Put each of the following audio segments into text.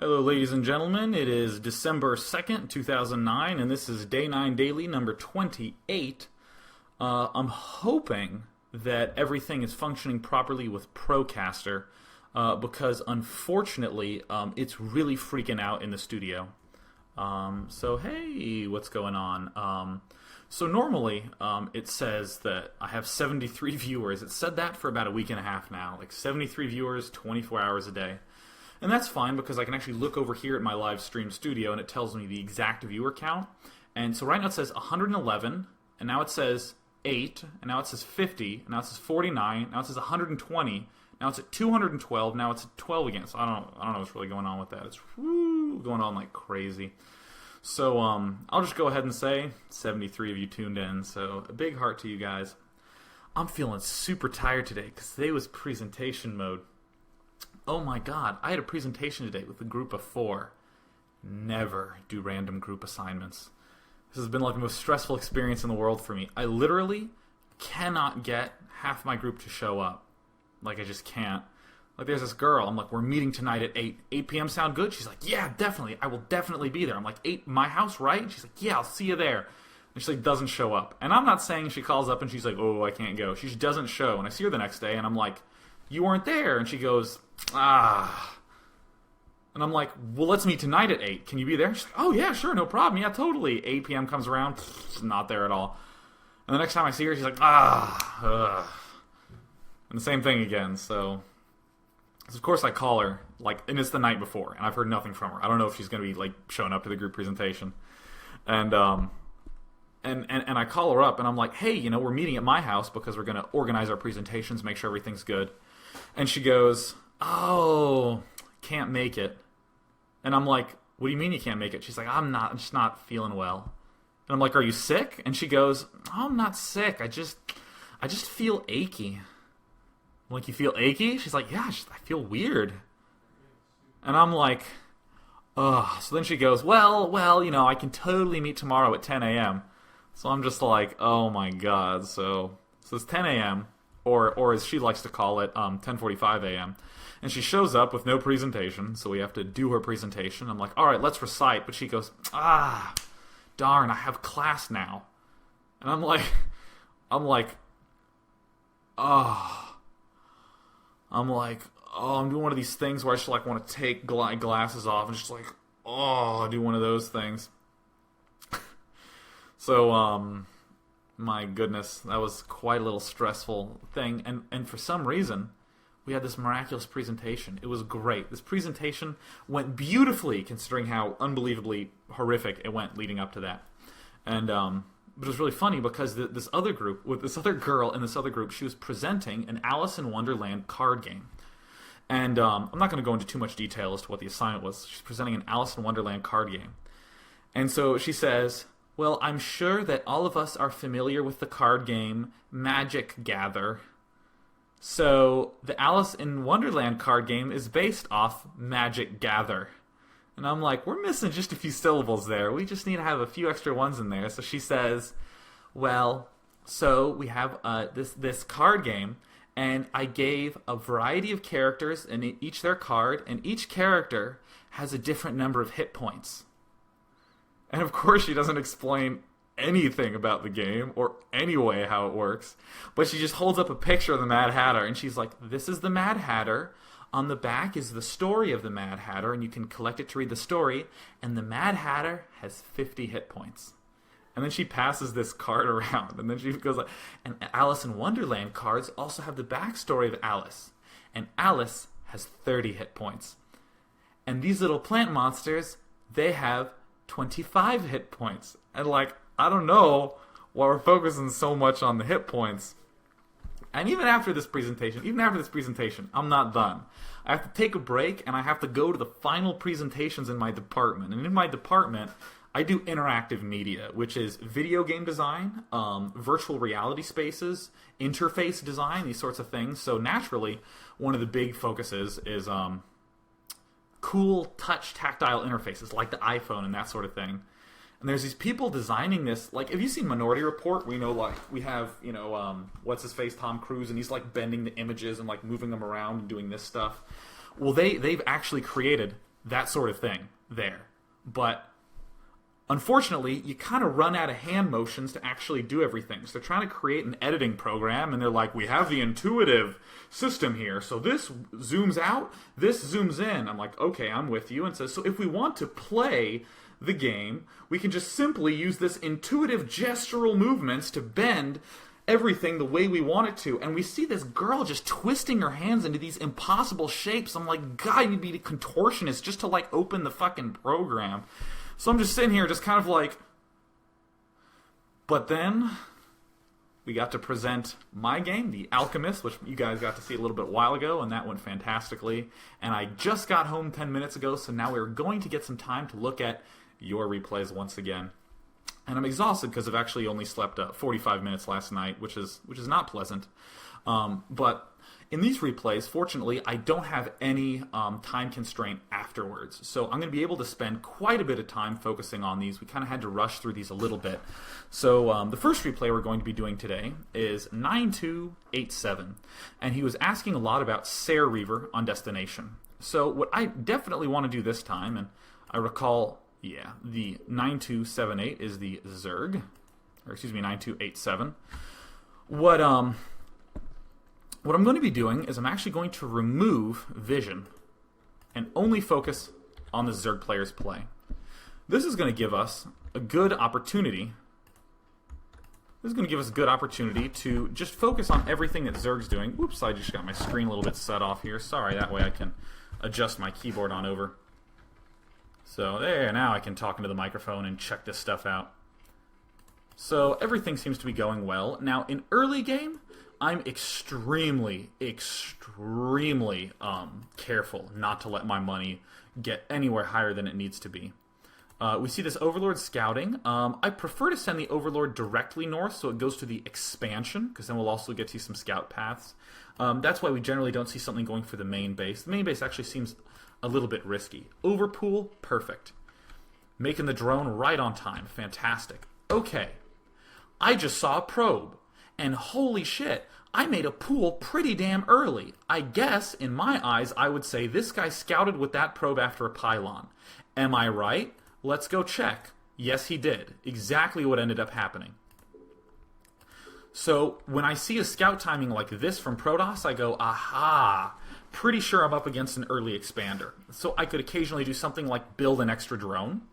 Hello, ladies and gentlemen. It is December 2nd, 2009, and this is Day 9 Daily number 28. I'm hoping that everything is functioning properly with Procaster, because unfortunately, it's really freaking out in the studio. So hey, what's going on? So normally, it says that I have 73 viewers. It's said that for about a week and a half now. Like 73 viewers, 24 hours a day. And that's fine because I can actually look over here at my live stream studio and it tells me the exact viewer count. And so right now it says 111, and now it says 8, and now it says 50, and now it says 49, now it says 120, now it's at 212, now it's at 12 again. So I don't know what's really going on with that. It's going on like crazy. So I'll just go ahead and say 73 of you tuned in. So a big heart to you guys. I'm feeling super tired today because today was presentation mode. Oh my god, I had a presentation today with a group of 4. Never do random group assignments. This has been like the most stressful experience in the world for me. I literally cannot get half my group to show up. Like, I just can't. Like, there's this girl, I'm like, we're meeting tonight at 8. 8 p.m. sound good? She's like, yeah, definitely. I will definitely be there. I'm like, 8, my house, right? And she's like, yeah, I'll see you there. And she like doesn't show up. And I'm not saying she calls up and she's like, oh, I can't go. She just doesn't show. And I see her the next day and I'm like, you weren't there. And she goes, ah. And I'm like, well, let's meet tonight at 8. Can you be there? She's like, oh, yeah, sure, no problem. Yeah, totally. 8 p.m. comes around, not there at all. And the next time I see her, she's like, ugh. And the same thing again. So of course I call her, like, and it's the night before, and I've heard nothing from her. I don't know if she's going to be, like, showing up to the group presentation. And I call her up, and I'm like, hey, you know, we're meeting at my house because we're going to organize our presentations, make sure everything's good. And she goes, oh, can't make it. And I'm like, what do you mean you can't make it? She's like, I'm just not feeling well. And I'm like, are you sick? And she goes, oh, I'm not sick. I just feel achy. I'm like, you feel achy? She's like, yeah, I feel weird. And I'm like, ugh. So then she goes, well, you know, I can totally meet tomorrow at 10 a.m. So I'm just like, oh my god. So it's 10 a.m. Or as she likes to call it, 10:45 a.m. And she shows up with no presentation, so we have to do her presentation. I'm like, all right, let's recite. But she goes, darn, I have class now. And I'm like, oh. I'm doing one of these things where I just like want to take glasses off and just like, do one of those things. So, my goodness, that was quite a little stressful thing. And for some reason, we had this miraculous presentation. It was great. This presentation went beautifully considering how unbelievably horrific it went leading up to that. And, but it was really funny because this other group, with this other girl in this other group, she was presenting an Alice in Wonderland card game. And I'm not going to go into too much detail as to what the assignment was. She's presenting an Alice in Wonderland card game. And so she says, well, I'm sure that all of us are familiar with the card game Magic Gather. So the Alice in Wonderland card game is based off Magic Gather. And I'm like, we're missing just a few syllables there. We just need to have a few extra ones in there. So she says, well, so we have this card game, and I gave a variety of characters, and each their card, and each character has a different number of hit points. And of course she doesn't explain anything about the game or any way how it works. But she just holds up a picture of the Mad Hatter, and she's like, this is the Mad Hatter. On the back is the story of the Mad Hatter, and you can collect it to read the story, and the Mad Hatter has 50 hit points. And then she passes this card around, and then she goes like, and Alice in Wonderland cards also have the backstory of Alice, and Alice has 30 hit points. And these little plant monsters, they have 25 hit points. And like, I don't know why we're focusing so much on the hit points. And even after this presentation, I'm not done. I have to take a break, and I have to go to the final presentations in my department. And in my department, I do interactive media, which is video game design, virtual reality spaces, interface design, these sorts of things. So naturally, one of the big focuses is cool touch tactile interfaces like the iPhone and that sort of thing. And there's these people designing this, like, have you seen Minority Report? We know, like, we have, you know, what's-his-face, Tom Cruise, and he's, like, bending the images and, like, moving them around and doing this stuff. Well, they've actually created that sort of thing there. But unfortunately, you kind of run out of hand motions to actually do everything. So they're trying to create an editing program, and they're like, we have the intuitive system here. So this zooms out, this zooms in. I'm like, okay, I'm with you. And so if we want to play the game, we can just simply use this intuitive gestural movements to bend everything the way we want it to. And we see this girl just twisting her hands into these impossible shapes. I'm like, God, you'd be a contortionist just to like open the fucking program. So I'm just sitting here just kind of like, but then we got to present my game, The Alchemist, which you guys got to see a little bit a while ago, and that went fantastically. And I just got home 10 minutes ago, so now we're going to get some time to look at your replays once again. And I'm exhausted because I've actually only slept 45 minutes last night, which is not pleasant. But in these replays, fortunately, I don't have any time constraint afterwards. So I'm going to be able to spend quite a bit of time focusing on these. We kind of had to rush through these a little bit. So the first replay we're going to be doing today is 9287. And he was asking a lot about Sayre Reaver on Destination. So what I definitely want to do this time, and I recall, yeah, the 9278 is the Zerg. Or excuse me, 9287. What I'm going to be doing is I'm actually going to remove vision and only focus on the Zerg player's play. This is going to give us a good opportunity. This is going to give us a good opportunity to just focus on everything that Zerg's doing. Whoops, I just got my screen a little bit set off here. Sorry, that way I can adjust my keyboard on over. So there, now I can talk into the microphone and check this stuff out. So everything seems to be going well. Now, in early game, I'm extremely careful not to let my money get anywhere higher than it needs to be. We see this Overlord scouting. I prefer to send the Overlord directly north so it goes to the expansion, because then we'll also get to some scout paths. That's why we generally don't see something going for the main base. The main base actually seems a little bit risky. Overpool, perfect. Making the drone right on time, fantastic. Okay, I just saw a probe. And holy shit, I made a pool pretty damn early. I guess, in my eyes, I would say this guy scouted with that probe after a pylon. Am I right? Let's go check. Yes, he did. Exactly what ended up happening. So, when I see a scout timing like this from Protoss, I go, aha, pretty sure I'm up against an early expander. So I could occasionally do something like build an extra drone,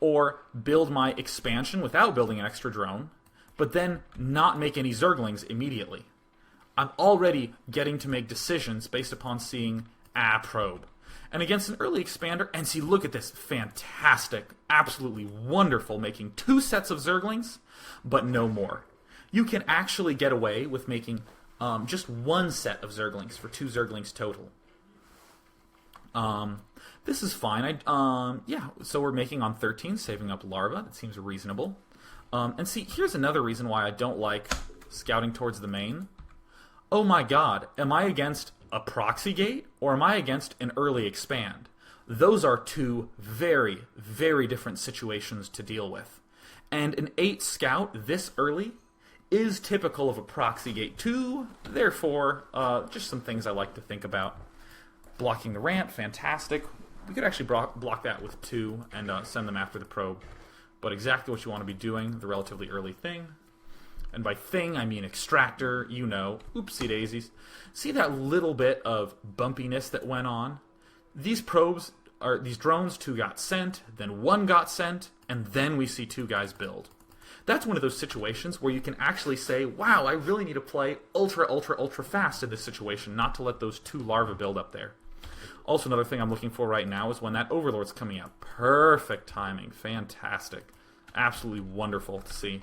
or build my expansion without building an extra drone, but then not make any Zerglings immediately. I'm already getting to make decisions based upon seeing a probe. And against an early expander, and see, look at this, fantastic, absolutely wonderful, making 2 sets of Zerglings, but no more. You can actually get away with making just 1 set of Zerglings for 2 Zerglings total. This is fine. Yeah, so we're making on 13, saving up larva. That seems reasonable. And see, here's another reason why I don't like scouting towards the main. Oh my god, am I against a proxy gate, or am I against an early expand? Those are 2 very, very different situations to deal with. And an 8 scout this early is typical of a proxy gate too, therefore, just some things I like to think about. Blocking the ramp, fantastic. We could actually block that with 2 and send them after the probe. But exactly what you want to be doing, the relatively early thing. And by thing, I mean extractor, you know. Oopsie daisies. See that little bit of bumpiness that went on? These probes, or these drones, 2 got sent, then 1 got sent, and then we see 2 guys build. That's one of those situations where you can actually say, wow, I really need to play ultra fast in this situation, not to let those 2 larvae build up there. Also, another thing I'm looking for right now is when that Overlord's coming out. Perfect timing. Fantastic. Absolutely wonderful to see.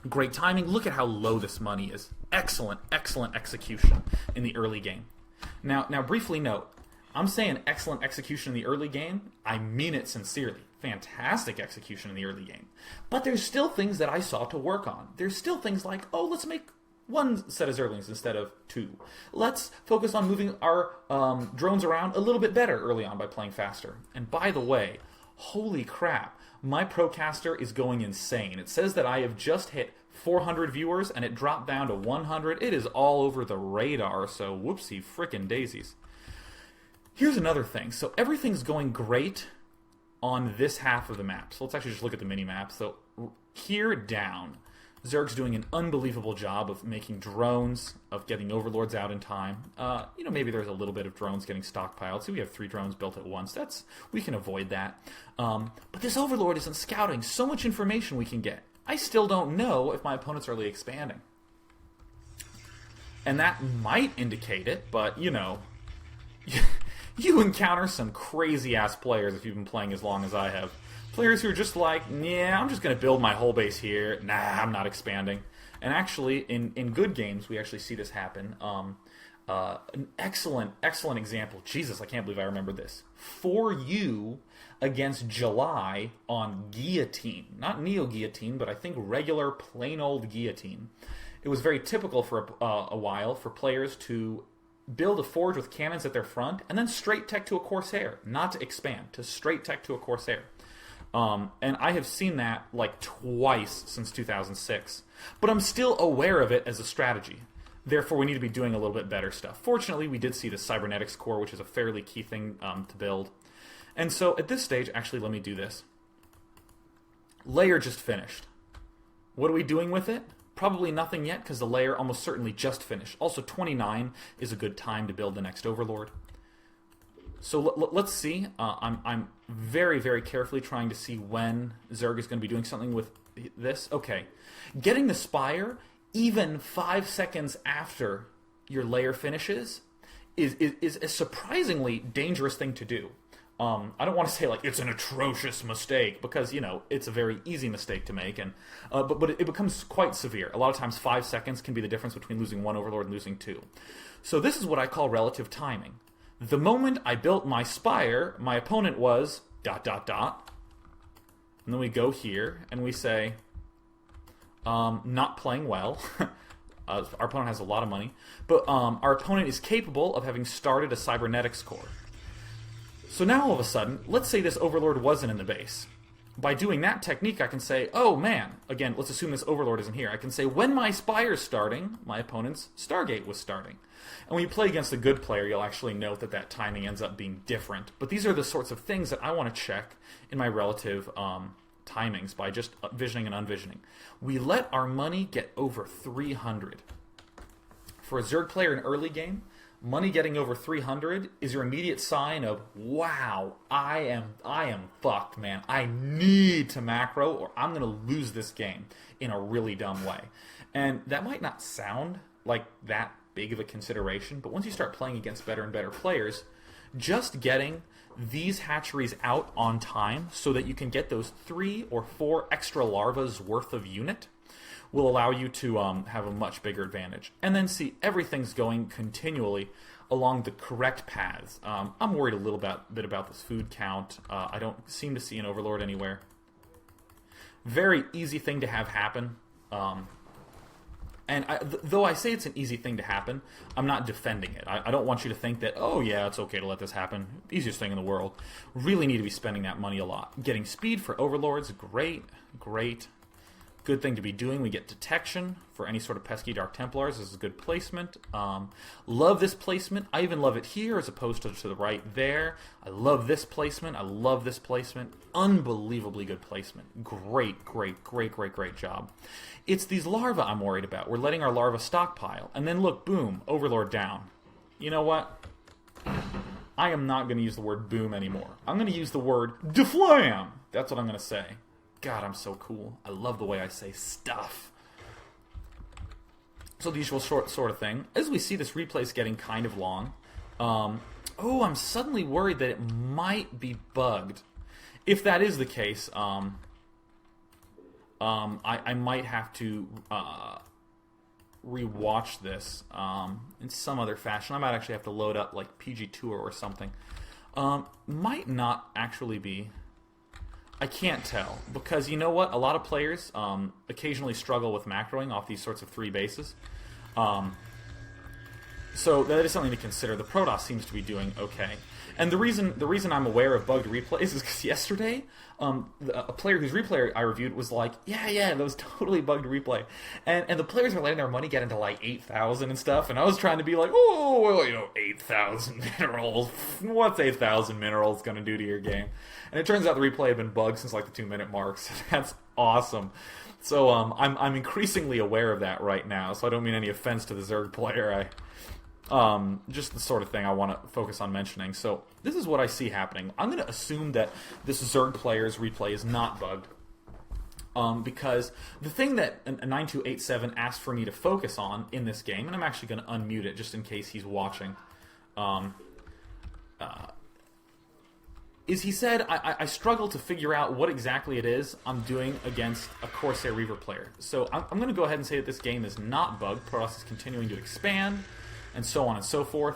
Great timing. Look at how low this money is. Excellent execution in the early game. Now, briefly note, I'm saying excellent execution in the early game. I mean it sincerely. Fantastic execution in the early game. But there's still things that I saw to work on. There's still things like, oh, let's make 1 set of Zerglings instead of 2. Let's focus on moving our drones around a little bit better early on by playing faster. And by the way, holy crap, my Procaster is going insane. It says that I have just hit 400 viewers and it dropped down to 100. It is all over the radar, so whoopsie frickin' daisies. Here's another thing. So everything's going great on this half of the map. So let's actually just look at the mini-map. So here down, Zerg's doing an unbelievable job of making drones, of getting overlords out in time. Maybe there's a little bit of drones getting stockpiled. See, we have 3 drones built at once. We can avoid that. But this overlord isn't scouting. So much information we can get. I still don't know if my opponent's early expanding. And that might indicate it, but, you encounter some crazy-ass players if you've been playing as long as I have. Players who are just like, yeah, I'm just going to build my whole base here. Nah, I'm not expanding. And actually, in good games, we actually see this happen. An excellent example. Jesus, I can't believe I remembered this. 4U against July on Guillotine. Not Neo Guillotine, but I think regular, plain old Guillotine. It was very typical for a while for players to build a forge with cannons at their front and then straight tech to a Corsair. Not to expand, to straight tech to a Corsair. And I have seen that like twice since 2006. But I'm still aware of it as a strategy. Therefore, we need to be doing a little bit better stuff. Fortunately, we did see the Cybernetics core, which is a fairly key thing to build. And so at this stage, actually, let me do this. Layer just finished. What are we doing with it? Probably nothing yet, because the layer almost certainly just finished. Also, 29 is a good time to build the next Overlord. So let's see. I'm very, very carefully trying to see when Zerg is going to be doing something with this. Okay. Getting the Spire, even 5 seconds after your layer finishes, is a surprisingly dangerous thing to do. I don't want to say like it's an atrocious mistake because it's a very easy mistake to make, and but it becomes quite severe. A lot of times 5 seconds can be the difference between losing 1 Overlord and losing 2. So this is what I call relative timing. The moment I built my Spire, my opponent was ... And then we go here and we say, not playing well. Our opponent has a lot of money, but our opponent is capable of having started a Cybernetics core. So now all of a sudden, let's say this Overlord wasn't in the base. By doing that technique, I can say, oh man, again, let's assume this Overlord isn't here. I can say, when my Spire's starting, my opponent's Stargate was starting. And when you play against a good player, you'll actually note that timing ends up being different. But these are the sorts of things that I want to check in my relative timings by just visioning and unvisioning. We let our money get over 300. For a Zerg player in early game, money getting over 300 is your immediate sign of, wow, I am fucked, man. I need to macro or I'm going to lose this game in a really dumb way. And that might not sound like that big of a consideration, but once you start playing against better and better players, just getting these hatcheries out on time so that you can get those 3 or 4 extra larvas worth of unit will allow you to have a much bigger advantage. And then see, everything's going continually along the correct paths. I'm worried a little bit about this food count. I don't seem to see an Overlord anywhere. Very easy thing to have happen. And though I say it's an easy thing to happen, I'm not defending it. I don't want you to think that, oh yeah, it's okay to let this happen. Easiest thing in the world. Really need to be spending that money a lot. Getting speed for Overlords, great. Good thing to be doing. We get detection for any sort of pesky Dark Templars. This is a good placement. Love this placement. I even love it here as opposed to the right there. I love this placement. Unbelievably good placement. Great job. It's these larvae I'm worried about. We're letting our larvae stockpile. And then look, boom, Overlord down. You know what? I am not going to use the word boom anymore. I'm going to use the word deflam. That's what I'm going to say. God, I'm so cool. I love the way I say stuff. So the usual sort of thing. As we see, this replay is getting kind of long. I'm suddenly worried that it might be bugged. If that is the case, I might have to rewatch this in some other fashion. I might actually have to load up like PG Tour or something. Might not actually be. I can't tell, because you know what? A lot of players occasionally struggle with macroing off these sorts of 3 bases. So that is something to consider. The Protoss seems to be doing okay. And the reason I'm aware of bugged replays is because yesterday, a player whose replay I reviewed was like, yeah, that was totally bugged replay, and the players were letting their money get into like 8,000 and stuff, and I was trying to be like, 8,000 minerals. What's 8,000 minerals gonna do to your game? And it turns out the replay had been bugged since like the 2-minute mark. So that's awesome. So I'm increasingly aware of that right now. So I don't mean any offense to the Zerg player. Just the sort of thing I want to focus on mentioning. So this is what I see happening. I'm going to assume that this Zerg player's replay is not bugged. Because the thing that 9287 asked for me to focus on in this game, and I'm actually going to unmute it just in case he's watching, is he said, I struggle to figure out what exactly it is I'm doing against a Corsair Reaver player. So I'm going to go ahead and say that this game is not bugged. Protoss is continuing to expand, and so on and so forth.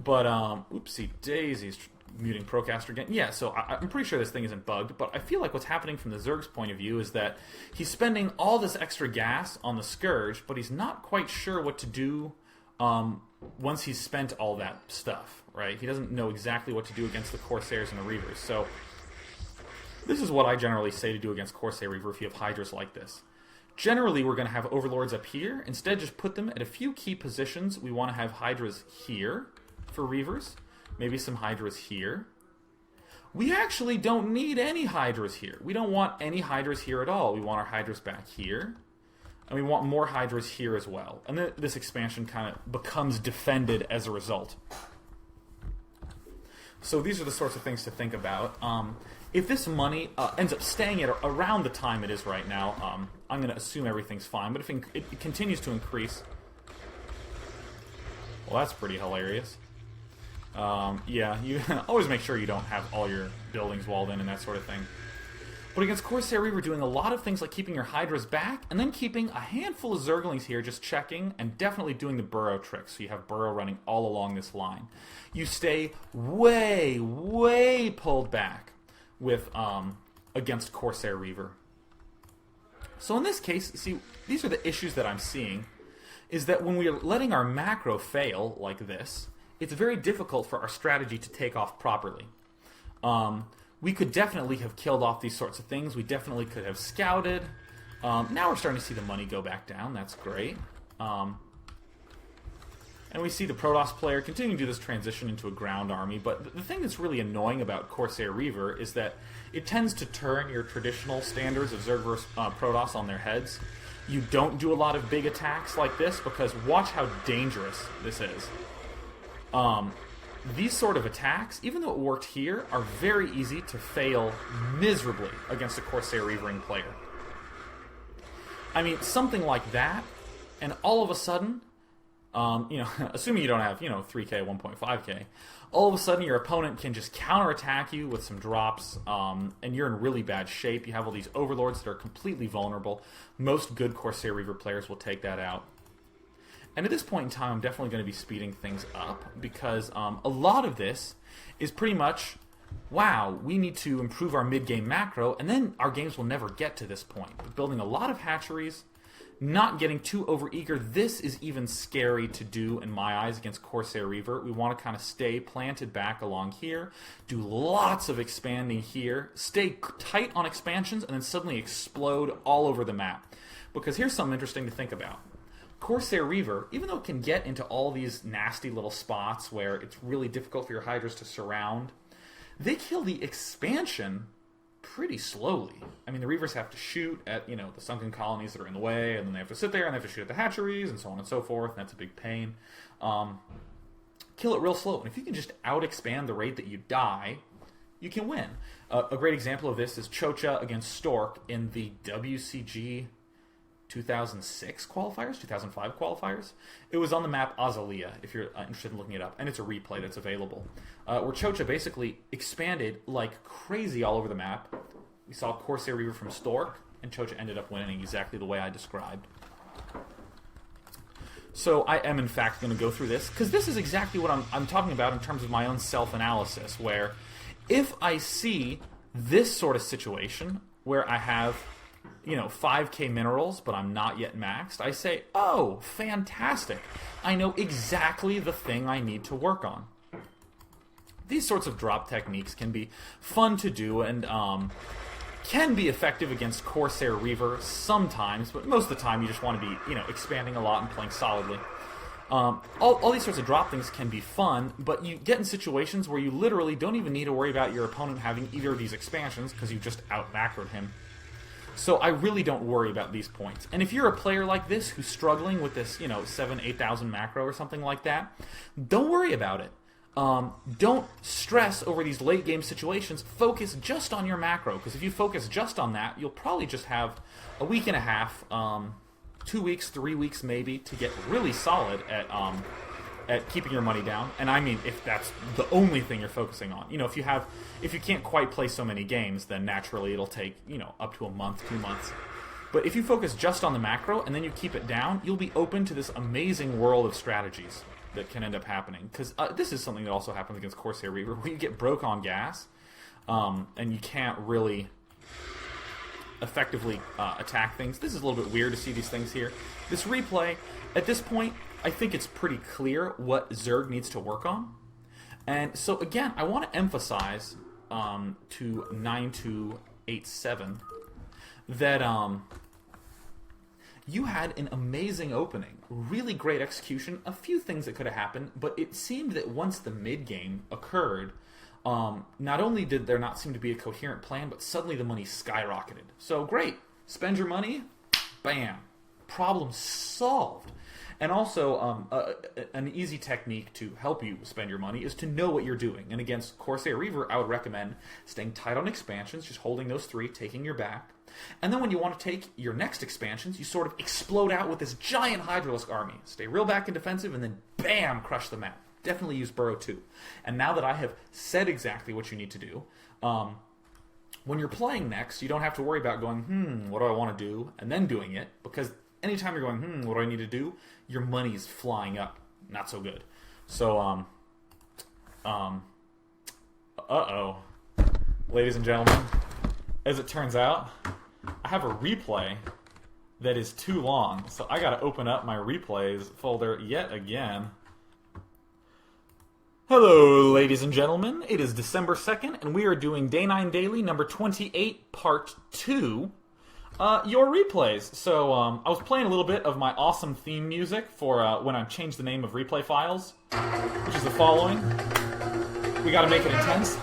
Oopsie daisies, muting Procaster again. Yeah, so I'm pretty sure this thing isn't bugged, but I feel like what's happening from the Zerg's point of view is that he's spending all this extra gas on the Scourge, but he's not quite sure what to do once he's spent all that stuff, right? He doesn't know exactly what to do against the Corsairs and the Reavers. So this is what I generally say to do against Corsair Reaver if you have Hydras like this. Generally, we're going to have Overlords up here. Instead, just put them at a few key positions. We want to have Hydras here for Reavers. Maybe some Hydras here. We actually don't need any Hydras here. We don't want any Hydras here at all. We want our Hydras back here. And we want more Hydras here as well. And then this expansion kind of becomes defended as a result. So these are the sorts of things to think about. If this money ends up staying at around the time it is right now, I'm going to assume everything's fine. But if it continues to increase... Well, that's pretty hilarious. Yeah, you always make sure you don't have all your buildings walled in and that sort of thing. But against Corsair Reaver, doing a lot of things like keeping your Hydras back, and then keeping a handful of Zerglings here just checking, and definitely doing the burrow trick, so you have burrow running all along this line. You stay way, way pulled back with against Corsair Reaver. So in this case, see, these are the issues that I'm seeing, is that when we are letting our macro fail like this, it's very difficult for our strategy to take off properly. We could definitely have killed off these sorts of things. We definitely could have scouted. Now we're starting to see the money go back down. That's great. And we see the Protoss player continuing to do this transition into a ground army. But the thing that's really annoying about Corsair Reaver is that it tends to turn your traditional standards of Zerg versus Protoss on their heads. You don't do a lot of big attacks like this because watch how dangerous this is. These sort of attacks, even though it worked here, are very easy to fail miserably against a Corsair Reavering player. I mean, something like that, and all of a sudden, assuming you don't have, 3K, 1.5K, all of a sudden your opponent can just counterattack you with some drops, and you're in really bad shape. You have all these Overlords that are completely vulnerable. Most good Corsair Reaver players will take that out. And at this point in time, I'm definitely going to be speeding things up because a lot of this is pretty much, wow, we need to improve our mid-game macro, and then our games will never get to this point. But building a lot of hatcheries, not getting too overeager, this is even scary to do in my eyes against Corsair Reaver. We want to kind of stay planted back along here, do lots of expanding here, stay tight on expansions, and then suddenly explode all over the map. Because here's something interesting to think about. Corsair Reaver, even though it can get into all these nasty little spots where it's really difficult for your Hydras to surround, they kill the expansion pretty slowly. I mean, the Reavers have to shoot at, the sunken colonies that are in the way, and then they have to sit there and they have to shoot at the hatcheries, and so on and so forth, and that's a big pain. Kill it real slow, and if you can just out-expand the rate that you die, you can win. A great example of this is Chocha against Stork in the WCG 2006 qualifiers, 2005 qualifiers. It was on the map Azalea, if you're interested in looking it up, and it's a replay that's available, where Chocha basically expanded like crazy all over the map. We saw Corsair Reaver from Stork, and Chocha ended up winning exactly the way I described. So I am, in fact, going to go through this, because this is exactly what I'm talking about in terms of my own self-analysis, where if I see this sort of situation, where I have 5k minerals, but I'm not yet maxed, I say, oh, fantastic. I know exactly the thing I need to work on. These sorts of drop techniques can be fun to do and can be effective against Corsair Reaver sometimes, but most of the time you just want to be, expanding a lot and playing solidly. All these sorts of drop things can be fun, but you get in situations where you literally don't even need to worry about your opponent having either of these expansions because you just out-macroed him. So I really don't worry about these points. And if you're a player like this who's struggling with this, 7,000-8,000 macro or something like that, don't worry about it. Don't stress over these late game situations. Focus just on your macro, because if you focus just on that, you'll probably just have a week and a half, 2 weeks, 3 weeks maybe, to get really solid at keeping your money down. And I mean, if that's the only thing you're focusing on. If you can't quite play so many games, then naturally it'll take, up to a month, 2 months. But if you focus just on the macro and then you keep it down, you'll be open to this amazing world of strategies that can end up happening. Because this is something that also happens against Corsair Reaver, where you get broke on gas, and you can't really effectively attack things. This is a little bit weird to see these things here. This replay, at this point, I think it's pretty clear what Zerg needs to work on. And so again, I want to emphasize to 9287 that you had an amazing opening, really great execution, a few things that could have happened, but it seemed that once the mid-game occurred, not only did there not seem to be a coherent plan, but suddenly the money skyrocketed. So great, spend your money, bam, problem solved. And also, an easy technique to help you spend your money is to know what you're doing. And against Corsair Reaver, I would recommend staying tight on expansions, just holding those 3, taking your back. And then when you want to take your next expansions, you sort of explode out with this giant Hydralisk army. Stay real back and defensive, and then bam, crush the map. Definitely use Burrow 2. And now that I have said exactly what you need to do, when you're playing next, you don't have to worry about going, what do I want to do, and then doing it, because anytime you're going, what do I need to do, your money's flying up. Not so good. So, uh-oh. Ladies and gentlemen, as it turns out, I have a replay that is too long, so I gotta open up my replays folder yet again. Hello, ladies and gentlemen. It is December 2nd, and we are doing Day 9 Daily number 28, Part 2. Your replays. So, I was playing a little bit of my awesome theme music for when I changed the name of replay files, which is the following. We gotta make it intense.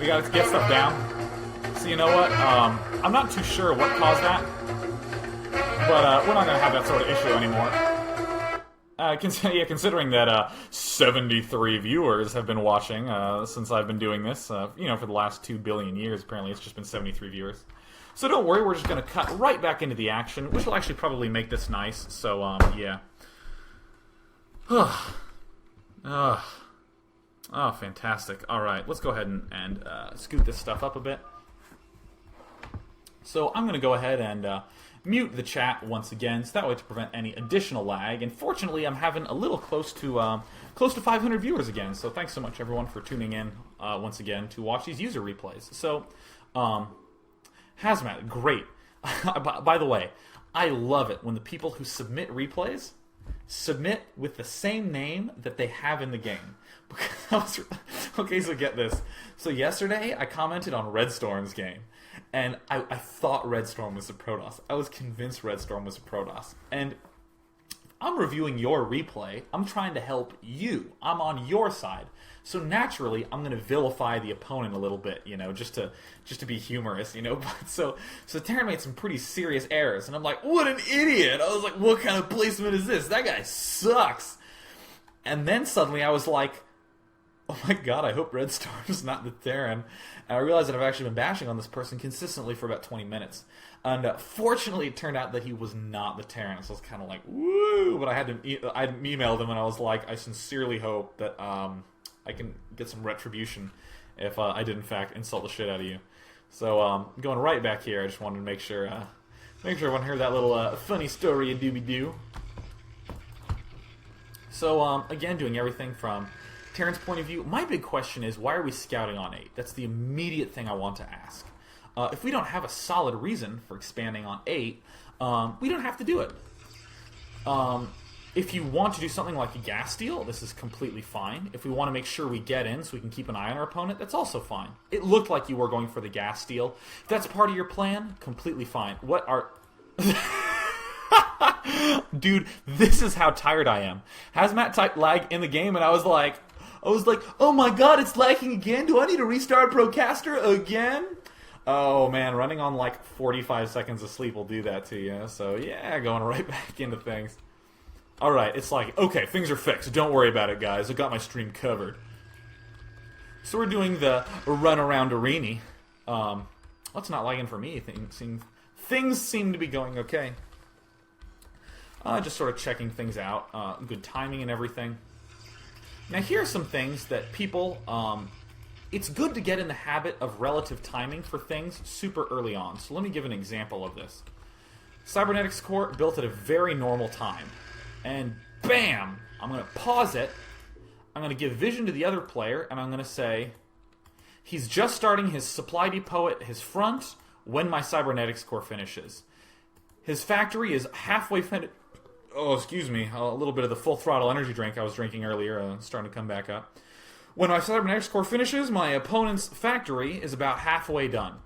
We gotta get stuff down. So you know what? I'm not too sure what caused that, but we're not gonna have that sort of issue anymore. Considering that 73 viewers have been watching since I've been doing this, for the last 2 billion years, apparently it's just been 73 viewers. So don't worry, we're just going to cut right back into the action, which will actually probably make this nice, so, yeah. Oh, fantastic. Alright, let's go ahead and scoot this stuff up a bit. So I'm going to go ahead and mute the chat once again, so that way to prevent any additional lag. And fortunately, I'm having a little close to 500 viewers again, so thanks so much, everyone, for tuning in once again to watch these user replays. So, Hazmat, great. By the way, I love it when the people who submit replays submit with the same name that they have in the game. Okay, so get this. So yesterday, I commented on Red Storm's game, and I thought Red Storm was a Protoss. I was convinced Red Storm was a Protoss. And I'm reviewing your replay. I'm trying to help you. I'm on your side. So naturally, I'm going to vilify the opponent a little bit, just to be humorous, But so Terran made some pretty serious errors, and I'm like, what an idiot! I was like, what kind of placement is this? That guy sucks. And then suddenly I was like, oh my god, I hope Red Storm's not the Terran. And I realized that I've actually been bashing on this person consistently for about 20 minutes. And fortunately, it turned out that he was not the Terran, so I was kind of like, woo! But I emailed him, and I was like, I sincerely hope that I can get some retribution if I did in fact insult the shit out of you. So going right back here, I just wanted to make sure everyone heard that little funny story of Doobie-Doo. So again, doing everything from Terran's point of view, my big question is, why are we scouting on 8? That's the immediate thing I want to ask. if we don't have a solid reason for expanding on 8, we don't have to do it. If you want to do something like a gas steal, this is completely fine. If we want to make sure we get in so we can keep an eye on our opponent, that's also fine. It looked like you were going for the gas steal. If that's part of your plan, completely fine. What are... Dude, this is how tired I am. Hazmat type lag in the game, and I was like, oh my god, it's lagging again? Do I need to restart Procaster again? Oh man, running on like 45 seconds of sleep will do that to you. So yeah, going right back into things. Alright, it's like, okay, things are fixed. Don't worry about it, guys. I got my stream covered. So we're doing the run around arena. What's not lagging for me? Things seem to be going okay. Just sort of checking things out. Good timing and everything. Now here are some things that people... it's good to get in the habit of relative timing for things super early on. So let me give an example of this. Cybernetics Core built at a very normal time. And bam! I'm going to pause it. I'm going to give vision to the other player, and I'm going to say, he's just starting his supply depot at his front when my Cybernetics Core finishes. His factory is halfway finished. Oh, excuse me. A little bit of the full throttle energy drink I was drinking earlier starting to come back up. When my Cybernetics Core finishes, my opponent's factory is about halfway done.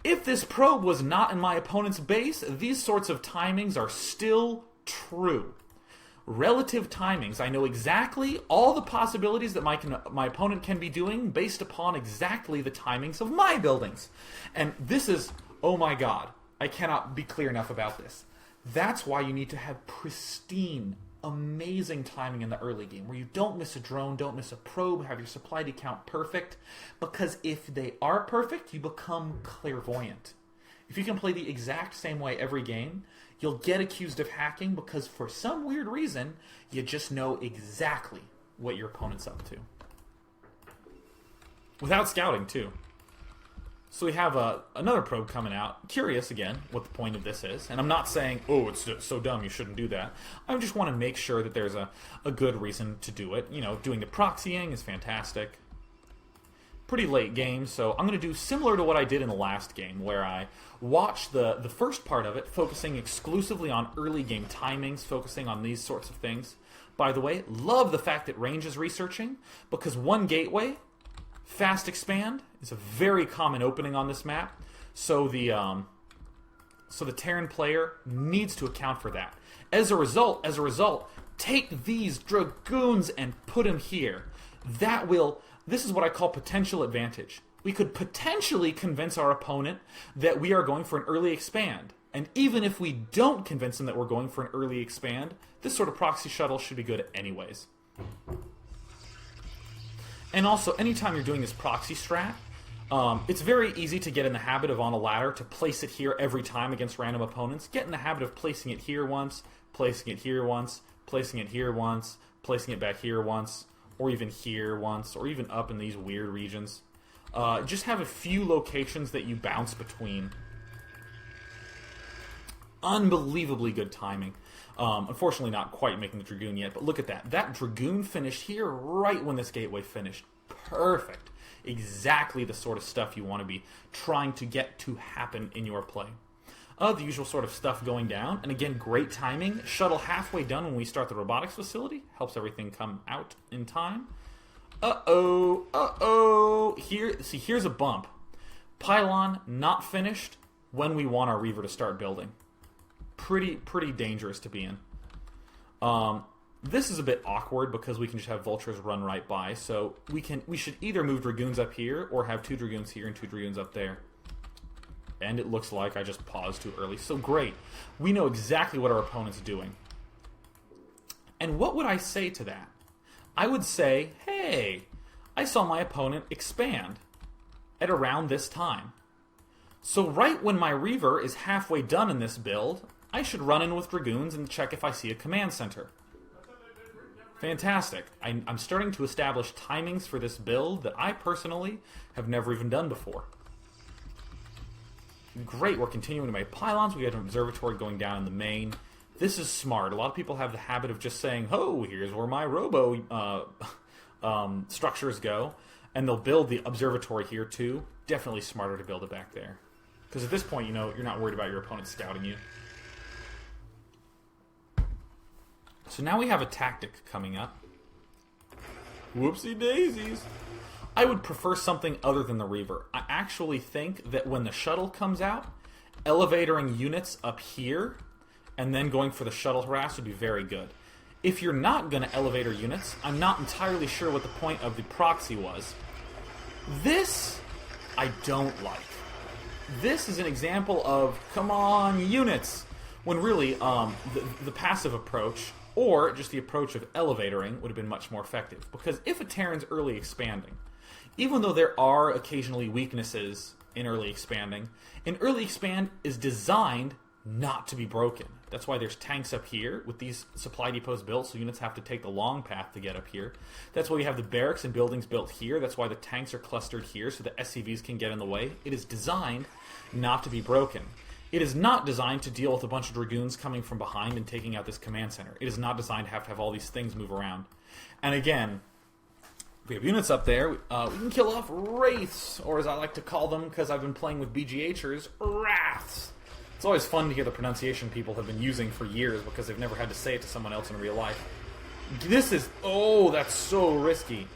If this probe was not in my opponent's base, these sorts of timings are still true. Relative timings. I know exactly all the possibilities that my opponent can be doing based upon exactly the timings of my buildings. And this is, oh my god, I cannot be clear enough about this. That's why you need to have pristine, amazing timing in the early game, where you don't miss a drone, don't miss a probe, have your supply decount perfect, because if they are perfect, you become clairvoyant. If you can play the exact same way every game, you'll get accused of hacking because for some weird reason, you just know exactly what your opponent's up to. Without scouting, too. So we have another probe coming out. Curious, again, what the point of this is. And I'm not saying, oh, it's so dumb, you shouldn't do that. I just want to make sure that there's a good reason to do it. You know, doing the proxying is fantastic. Pretty late game, so I'm going to do similar to what I did in the last game, where I watched the first part of it, focusing exclusively on early game timings, focusing on these sorts of things. By the way, love the fact that Range is researching, because one gateway, fast expand, is a very common opening on this map, so the Terran player needs to account for that. As a result, take these Dragoons and put them here. This is what I call potential advantage. We could potentially convince our opponent that we are going for an early expand. And even if we don't convince them that we're going for an early expand, this sort of proxy shuttle should be good anyways. And also, anytime you're doing this proxy strat, it's very easy to get in the habit of, on a ladder, to place it here every time against random opponents. Get in the habit of placing it here once, placing it here once, placing it here once, placing it back here once, or even here once, or even up in these weird regions. Just have a few locations that you bounce between. Unbelievably good timing. Unfortunately not quite making the Dragoon yet, but look at that. That Dragoon finished here right when this gateway finished. Perfect. Exactly the sort of stuff you want to be trying to get to happen in your play. The usual sort of stuff going down. And again, great timing. Shuttle halfway done when we start the robotics facility. Helps everything come out in time. Here's a bump. Pylon not finished when we want our Reaver to start building. Pretty dangerous to be in. This is a bit awkward because we can just have Vultures run right by. So we should either move Dragoons up here or have 2 Dragoons here and 2 Dragoons up there. And it looks like I just paused too early. So great. We know exactly what our opponent's doing. And what would I say to that? I would say, hey, I saw my opponent expand at around this time. So right when my Reaver is halfway done in this build, I should run in with Dragoons and check if I see a command center. Fantastic. I'm starting to establish timings for this build that I personally have never even done before. Great, we're continuing to make pylons. We have an observatory going down in the main. This is smart. A lot of people have the habit of just saying, oh, here's where my robo structures go. And they'll build the observatory here too. Definitely smarter to build it back there. Because at this point, you know, you're not worried about your opponent scouting you. So now we have a tactic coming up. Whoopsie daisies. I would prefer something other than the Reaver. I actually think that when the shuttle comes out, elevatoring units up here and then going for the shuttle harass would be very good. If you're not going to elevator units, I'm not entirely sure what the point of the proxy was. This, I don't like. This is an example of, come on, units, when really the passive approach, or just the approach of elevatoring, would have been much more effective. Because if a Terran's early expanding, even though there are occasionally weaknesses in early expanding, an early expand is designed not to be broken. That's why there's tanks up here with these supply depots built, so units have to take the long path to get up here. That's why you have the barracks and buildings built here. That's why the tanks are clustered here, so the SCVs can get in the way. It is designed not to be broken. It is not designed to deal with a bunch of Dragoons coming from behind and taking out this command center. It is not designed to have all these things move around. And again, if we have units up there, we can kill off Wraiths, or as I like to call them, because I've been playing with BGHers, Wraths. It's always fun to hear the pronunciation people have been using for years because they've never had to say it to someone else in real life. This is... oh, that's so risky.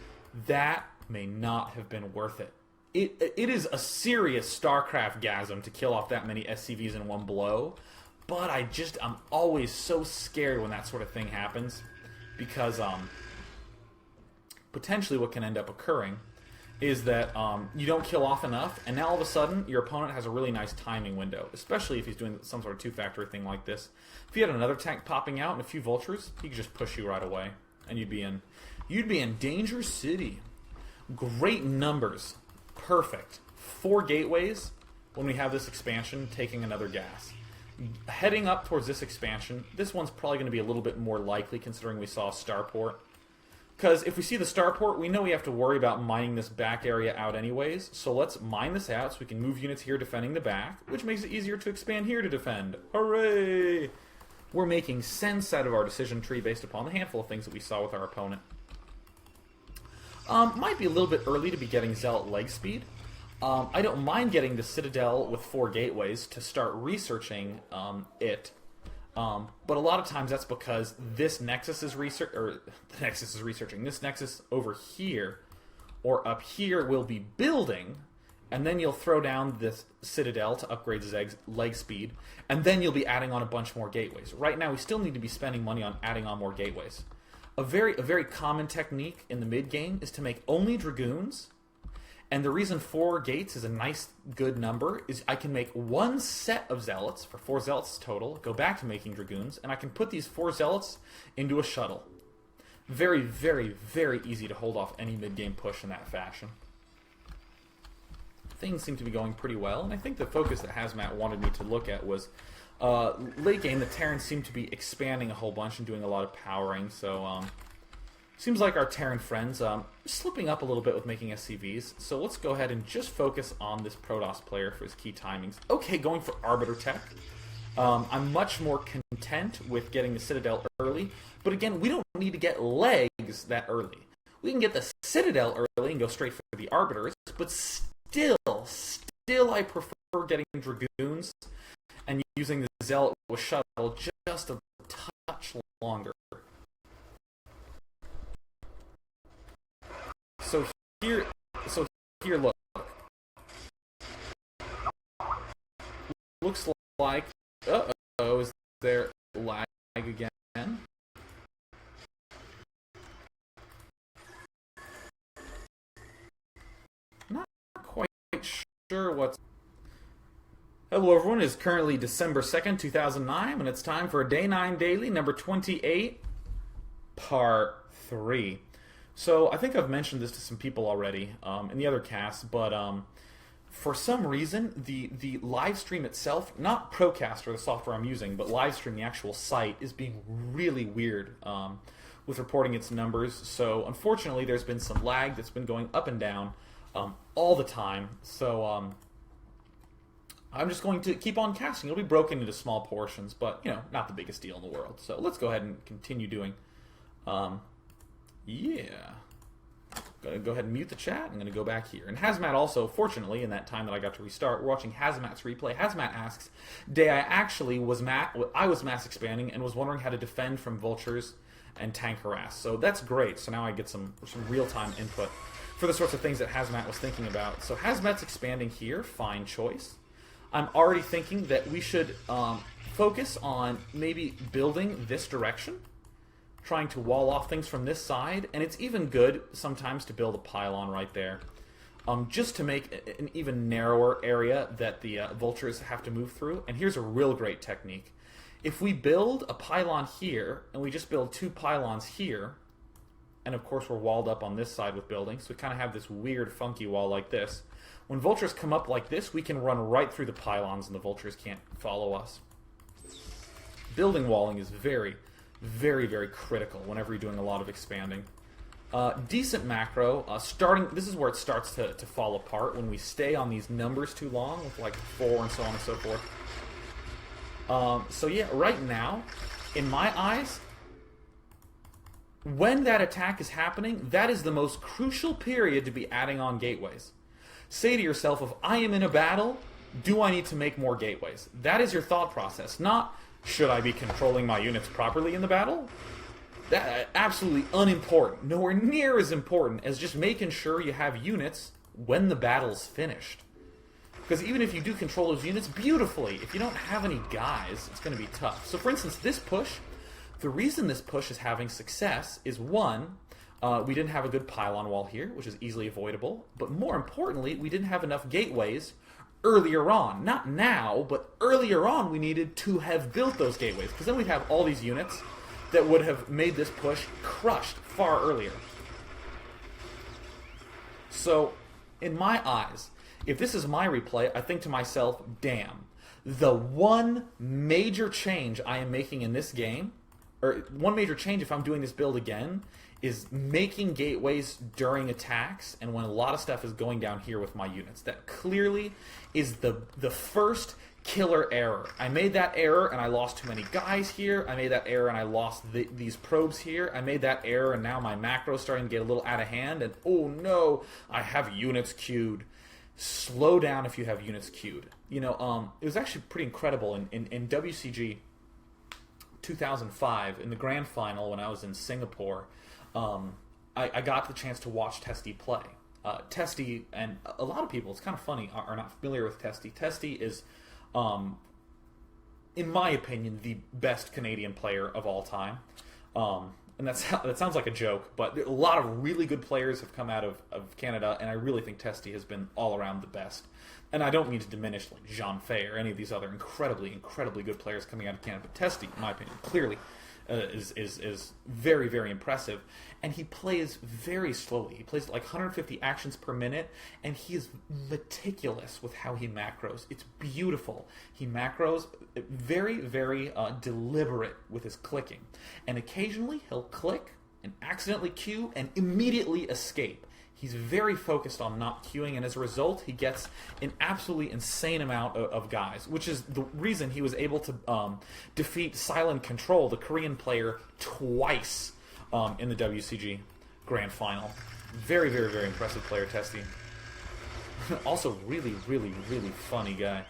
That may not have been worth it. It is a serious StarCraft-gasm to kill off that many SCVs in one blow, but I'm always so scared when that sort of thing happens, because potentially what can end up occurring is that you don't kill off enough, and now all of a sudden your opponent has a really nice timing window, especially if he's doing some sort of two-factor thing like this. If you had another tank popping out and a few vultures, he could just push you right away, and you'd be in Danger City. Great numbers. Perfect. 4 gateways when we have this expansion taking another gas. Heading up towards this expansion, this one's probably going to be a little bit more likely considering we saw a starport. Because if we see the starport, we know we have to worry about mining this back area out anyways. So let's mine this out so we can move units here defending the back, which makes it easier to expand here to defend. Hooray! We're making sense out of our decision tree based upon the handful of things that we saw with our opponent. Might be a little bit early to be getting Zealot leg speed. I don't mind getting the Citadel with 4 gateways to start researching it. But a lot of times that's because this Nexus is researching. This Nexus over here or up here will be building, and then you'll throw down this Citadel to upgrade Zeg's leg speed, and then you'll be adding on a bunch more gateways. Right now, we still need to be spending money on adding on more gateways. A very common technique in the mid game is to make only Dragoons. And the reason 4 gates is a nice, good number is I can make 1 set of Zealots, for 4 Zealots total, go back to making Dragoons, and I can put these 4 Zealots into a shuttle. Very, very, very easy to hold off any mid-game push in that fashion. Things seem to be going pretty well, and I think the focus that Hazmat wanted me to look at was late game, the Terrans seem to be expanding a whole bunch and doing a lot of powering, so... seems like our Terran friends slipping up a little bit with making SCVs, so let's go ahead and just focus on this Protoss player for his key timings. Okay, going for Arbiter Tech. I'm much more content with getting the Citadel early, but again, we don't need to get legs that early. We can get the Citadel early and go straight for the Arbiters, but still I prefer getting Dragoons and using the Zealot with Shuttle just a touch longer. So here, look. Looks like, uh-oh, is there lag again? Not quite sure what's... Hello everyone, it is currently December 2nd, 2009, and it's time for a Day 9 Daily, number 28, Part 3. So I think I've mentioned this to some people already in the other casts, but for some reason, the live stream itself, not Procaster, the software I'm using, but Livestream, the actual site, is being really weird with reporting its numbers. So unfortunately, there's been some lag that's been going up and down all the time. So I'm just going to keep on casting. It'll be broken into small portions, but, you know, not the biggest deal in the world. So let's go ahead and continue doing... yeah. going to go ahead and mute the chat. I'm going to go back here. And Hazmat also, fortunately, in that time that I got to restart, we're watching Hazmat's replay. Hazmat asks, Day, I was mass expanding and was wondering how to defend from vultures and tank harass. So that's great. So now I get some real-time input for the sorts of things that Hazmat was thinking about. So Hazmat's expanding here. Fine choice. I'm already thinking that we should focus on maybe building this direction, trying to wall off things from this side, and it's even good sometimes to build a pylon right there, just to make an even narrower area that the vultures have to move through. And here's a real great technique. If we build a pylon here, and we just build 2 pylons here, and of course we're walled up on this side with buildings, so we kind of have this weird funky wall like this. When vultures come up like this, we can run right through the pylons and the vultures can't follow us. Building walling is very, very, very critical whenever you're doing a lot of expanding. Decent macro. This is where it starts to fall apart, when we stay on these numbers too long, with like 4 and so on and so forth. So yeah, right now, in my eyes, when that attack is happening, that is the most crucial period to be adding on gateways. Say to yourself, if I am in a battle, do I need to make more gateways? That is your thought process, not should I be controlling my units properly in the battle? That absolutely unimportant. Nowhere near as important as just making sure you have units when the battle's finished. Because even if you do control those units beautifully, if you don't have any guys, it's going to be tough. So for instance, this push, the reason this push is having success is, one, we didn't have a good pylon wall here, which is easily avoidable. But more importantly, we didn't have enough gateways earlier on. Not now, but earlier on we needed to have built those gateways. Because then we'd have all these units that would have made this push crushed far earlier. So, in my eyes, if this is my replay, I think to myself, damn, the one major change I am making in this game, or one major change if I'm doing this build again, is making gateways during attacks and when a lot of stuff is going down here with my units. That clearly is the first killer error. I made that error and I lost too many guys here. I made that error and I lost these probes here. I made that error and now my macro's starting to get a little out of hand, and oh no, I have units queued. Slow down if you have units queued. You know, it was actually pretty incredible in WCG 2005, in the grand final when I was in Singapore. I got the chance to watch Testy play. Testy, and a lot of people, it's kind of funny, are not familiar with Testy. Testy is, in my opinion, the best Canadian player of all time. And that sounds like a joke, but a lot of really good players have come out of Canada, and I really think Testy has been all around the best. And I don't mean to diminish like Jean Fay or any of these other incredibly, incredibly good players coming out of Canada, but Testy, in my opinion, clearly is very, very impressive. And he plays very slowly. He plays like 150 actions per minute, and he is meticulous with how he macros. It's beautiful. He macros very, very deliberate with his clicking. And occasionally he'll click and accidentally queue and immediately escape. He's very focused on not queuing, and as a result, he gets an absolutely insane amount of guys, which is the reason he was able to defeat Silent Control, the Korean player, twice in the WCG Grand Final. Very, very, very impressive player, Testy. Also, really, really, really funny guy.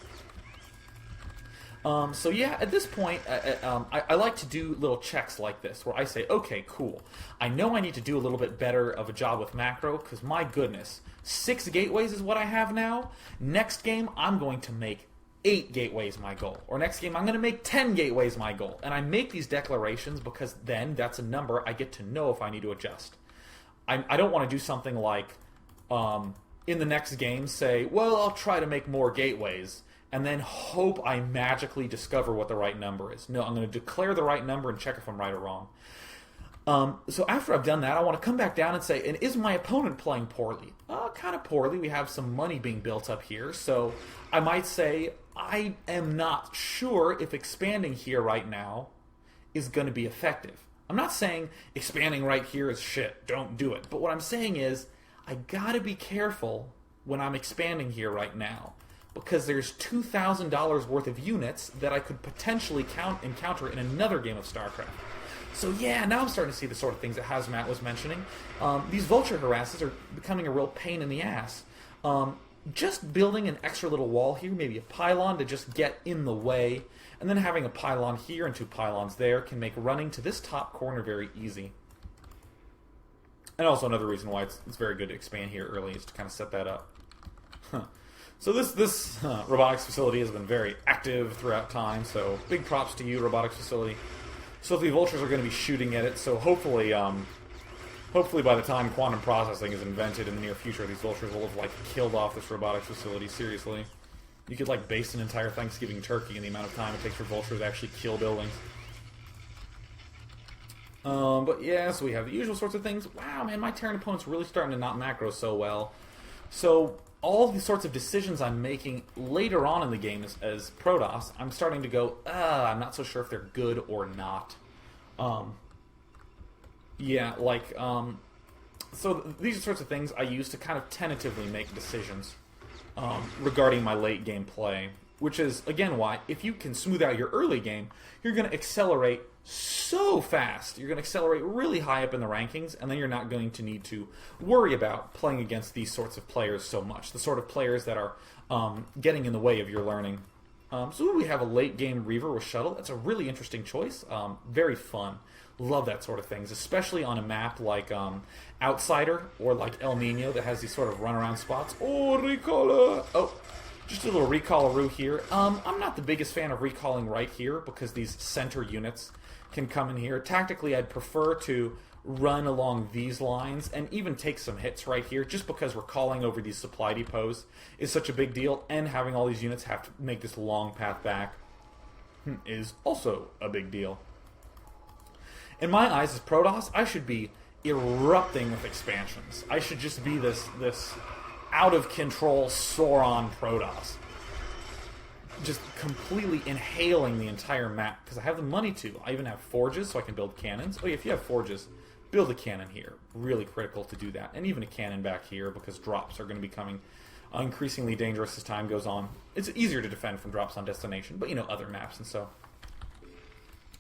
So yeah, at this point, I like to do little checks like this, where I say, okay, cool. I know I need to do a little bit better of a job with macro, because my goodness, 6 gateways is what I have now. Next game, I'm going to make 8 gateways my goal. Or next game, I'm going to make 10 gateways my goal. And I make these declarations because then that's a number I get to know if I need to adjust. I don't want to do something like, in the next game, say, well, I'll try to make more gateways, and then hope I magically discover what the right number is. No, I'm going to declare the right number and check if I'm right or wrong. So after I've done that, I want to come back down and say, and is my opponent playing poorly? Kind of poorly. We have some money being built up here. So I might say, I am not sure if expanding here right now is going to be effective. I'm not saying expanding right here is shit. Don't do it. But what I'm saying is, I got to be careful when I'm expanding here right now, because there's $2,000 worth of units that I could potentially encounter in another game of StarCraft. So yeah, now I'm starting to see the sort of things that Hazmat was mentioning. These vulture harasses are becoming a real pain in the ass. Just building an extra little wall here, maybe a pylon to just get in the way, and then having a pylon here and 2 pylons there can make running to this top corner very easy. And also another reason why it's very good to expand here early is to kind of set that up. So this robotics facility has been very active throughout time, so big props to you, robotics facility. So the vultures are going to be shooting at it, so hopefully by the time quantum processing is invented in the near future, these vultures will have, like, killed off this robotics facility, seriously. You could, like, base an entire Thanksgiving turkey in the amount of time it takes for vultures to actually kill buildings. But yeah, so we have the usual sorts of things. Wow, man, my Terran opponent's really starting to not macro so well. So all the sorts of decisions I'm making later on in the game as Protoss, I'm starting to go, I'm not so sure if they're good or not. So these are sorts of things I use to kind of tentatively make decisions regarding my late game play. Which is, again, why, if you can smooth out your early game, you're going to accelerate so fast. You're going to accelerate really high up in the rankings, and then you're not going to need to worry about playing against these sorts of players so much. The sort of players that are getting in the way of your learning. So we have a late game Reaver with Shuttle. That's a really interesting choice. Very fun. Love that sort of things, especially on a map like Outsider or like El Nino that has these sort of runaround spots. Oh, Ricola! Oh, just a little recall-a-roo here. I'm not the biggest fan of recalling right here because these center units can come in here. Tactically, I'd prefer to run along these lines and even take some hits right here just because recalling over these supply depots is such a big deal, and having all these units have to make this long path back is also a big deal. In my eyes, as Protoss, I should be erupting with expansions. I should just be this out-of-control Sauron Protoss. Just completely inhaling the entire map, because I have the money to. I even have forges, so I can build cannons. Oh yeah, if you have forges, build a cannon here. Really critical to do that. And even a cannon back here, because drops are going to be coming increasingly dangerous as time goes on. It's easier to defend from drops on destination, but other maps and so.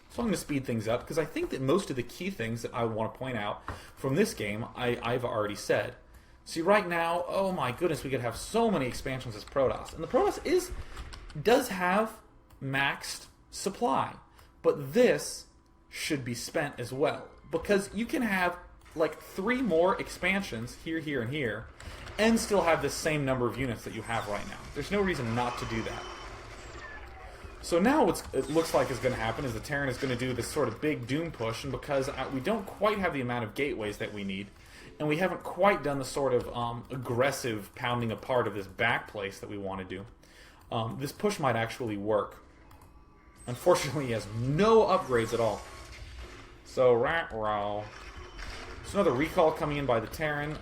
So I'm going to speed things up, because I think that most of the key things that I want to point out from this game, I've already said. See, right now, oh my goodness, we could have so many expansions as Protoss. And the Protoss does have maxed supply. But this should be spent as well. Because you can have, like, 3 more expansions, here, here, and here, and still have the same number of units that you have right now. There's no reason not to do that. So now what it looks like is going to happen is the Terran is going to do this sort of big Doom push, and because we don't quite have the amount of gateways that we need, and we haven't quite done the sort of aggressive pounding apart of this back place that we want to do, this push might actually work. Unfortunately, he has no upgrades at all. So, rat-row. So another recall coming in by the Terran.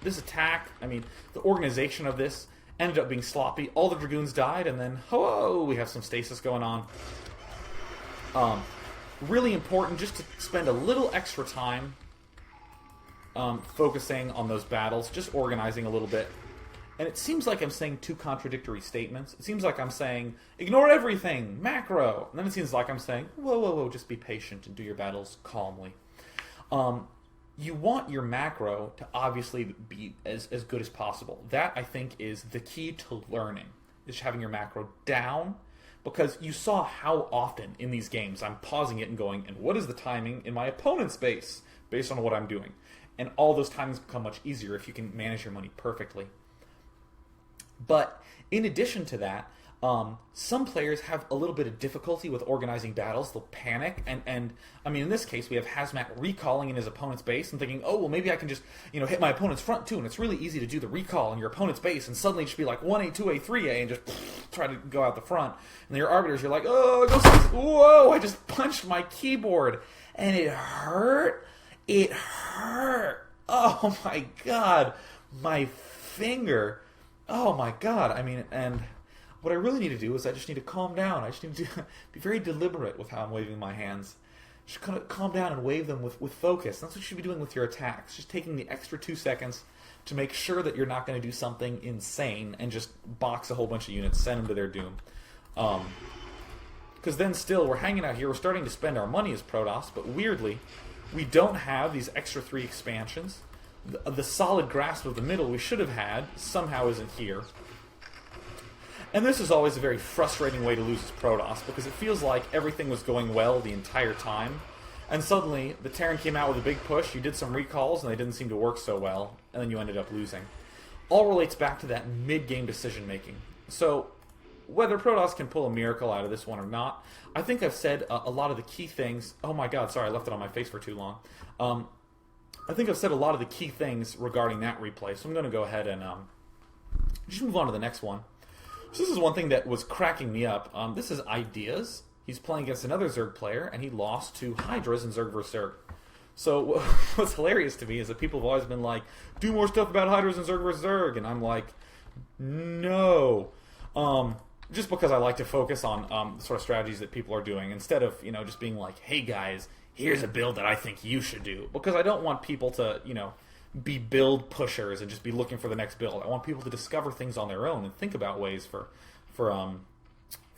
This attack, the organization of this ended up being sloppy. All the Dragoons died, and then, whoa, we have some stasis going on. Really important just to spend a little extra time focusing on those battles, just organizing a little bit. And it seems like I'm saying 2 contradictory statements. It seems like I'm saying, ignore everything, macro. And then it seems like I'm saying, whoa, whoa, whoa, just be patient and do your battles calmly. You want your macro to obviously be as good as possible. That, I think, is the key to learning, is having your macro down. Because you saw how often in these games I'm pausing it and going, and what is the timing in my opponent's base based on what I'm doing? And all those timings become much easier if you can manage your money perfectly. But in addition to that, some players have a little bit of difficulty with organizing battles. They'll panic, and in this case, we have Hazmat recalling in his opponent's base and thinking, oh, well, maybe I can just, hit my opponent's front too, and it's really easy to do the recall in your opponent's base, and suddenly just be like 1A, 2A, 3A, and just try to go out the front. And your arbiters, you're like, oh, go 6, whoa, I just punched my keyboard, and it hurt. It hurt. Oh, my God. My finger. Oh, my God. And what I really need to do is I just need to calm down. I just need to be very deliberate with how I'm waving my hands. Just kind of calm down and wave them with focus. That's what you should be doing with your attacks. Just taking the extra 2 seconds to make sure that you're not going to do something insane and just box a whole bunch of units, send them to their doom. Because then still, we're hanging out here, we're starting to spend our money as Protoss, but weirdly, we don't have these extra 3 expansions. The solid grasp of the middle we should have had somehow isn't here. And this is always a very frustrating way to lose as Protoss, because it feels like everything was going well the entire time, and suddenly the Terran came out with a big push, you did some recalls, and they didn't seem to work so well, and then you ended up losing. All relates back to that mid-game decision-making. So, whether Protoss can pull a miracle out of this one or not, I think I've said a lot of the key things... Oh my god, sorry, I left it on my face for too long. I think I've said a lot of the key things regarding that replay, so I'm going to go ahead and just move on to the next one. So this is one thing that was cracking me up. This is Ideas. He's playing against another Zerg player, and he lost to Hydras in Zerg vs. Zerg. So what's hilarious to me is that people have always been like, do more stuff about Hydras in Zerg vs. Zerg, and I'm like, no. Just because I like to focus on sort of strategies that people are doing, instead of, just being like, hey guys, here's a build that I think you should do. Because I don't want people to, be build pushers and just be looking for the next build. I want people to discover things on their own and think about ways for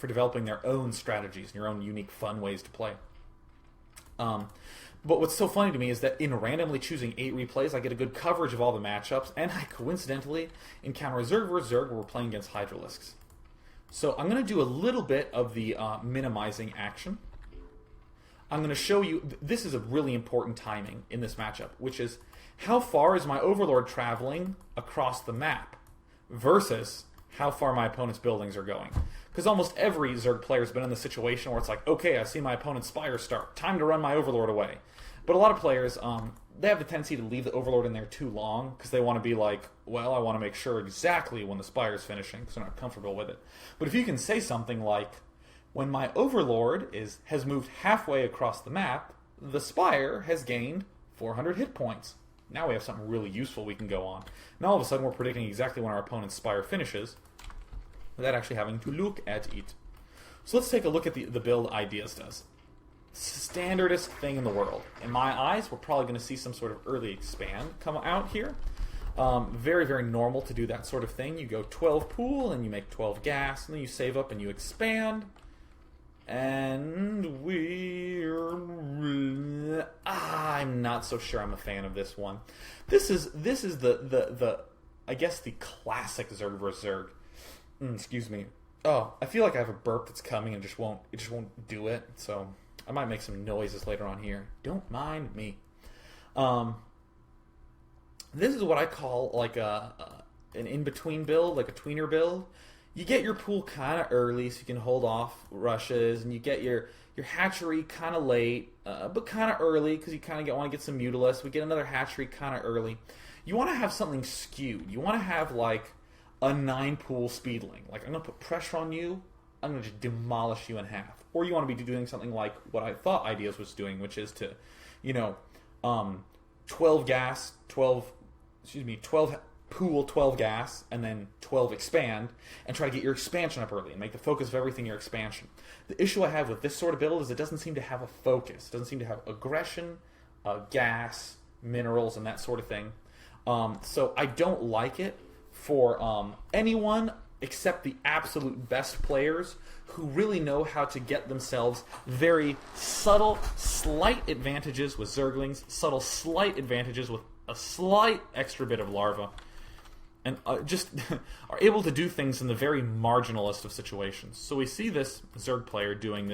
developing their own strategies and your own unique, fun ways to play. But what's so funny to me is that in randomly choosing 8 replays, I get a good coverage of all the matchups, and I coincidentally encounter a Zerg vs. Zerg where we're playing against Hydralisks. So I'm going to do a little bit of the minimizing action. I'm going to show you, this is a really important timing in this matchup, which is how far is my Overlord traveling across the map versus how far my opponent's buildings are going. Because almost every Zerg player has been in the situation where it's like, okay, I see my opponent's spire start, time to run my Overlord away. But a lot of players, they have the tendency to leave the Overlord in there too long because they want to be like, well, I want to make sure exactly when the spire is finishing because they're not comfortable with it. But if you can say something like, when my Overlord has moved halfway across the map, the spire has gained 400 hit points. Now we have something really useful we can go on. Now all of a sudden we're predicting exactly when our opponent's spire finishes without actually having to look at it. So let's take a look at the build Ideas does. Standardest thing in the world. In my eyes, we're probably going to see some sort of early expand come out here. Very, very normal to do that sort of thing. You go 12 pool and you make 12 gas, and then you save up and you expand. And I'm not so sure I'm a fan of this one. This is the I guess the classic Zerg vs. Zerg. Excuse me. Oh, I feel like I have a burp that's coming and it just won't do it. So I might make some noises later on here. Don't mind me. This is what I call like an in-between build, like a tweener build. You get your pool kind of early so you can hold off rushes, and you get your hatchery kind of late, but kind of early because you kind of want to get some Mutalisk. We get another hatchery kind of early. You want to have something skewed. You want to have like a 9 pool speedling. Like, I'm going to put pressure on you, I'm going to just demolish you in half. Or you want to be doing something like what I thought Ideas was doing, which is to, 12 gas, 12 pool, 12 gas, and then 12 expand, and try to get your expansion up early and make the focus of everything your expansion. The issue I have with this sort of build is it doesn't seem to have a focus. It doesn't seem to have aggression, gas, minerals, and that sort of thing. So I don't like it for anyone except the absolute best players who really know how to get themselves very subtle, slight advantages with Zerglings, subtle, slight advantages with a slight extra bit of larva, and just are able to do things in the very marginalist of situations. So we see this Zerg player doing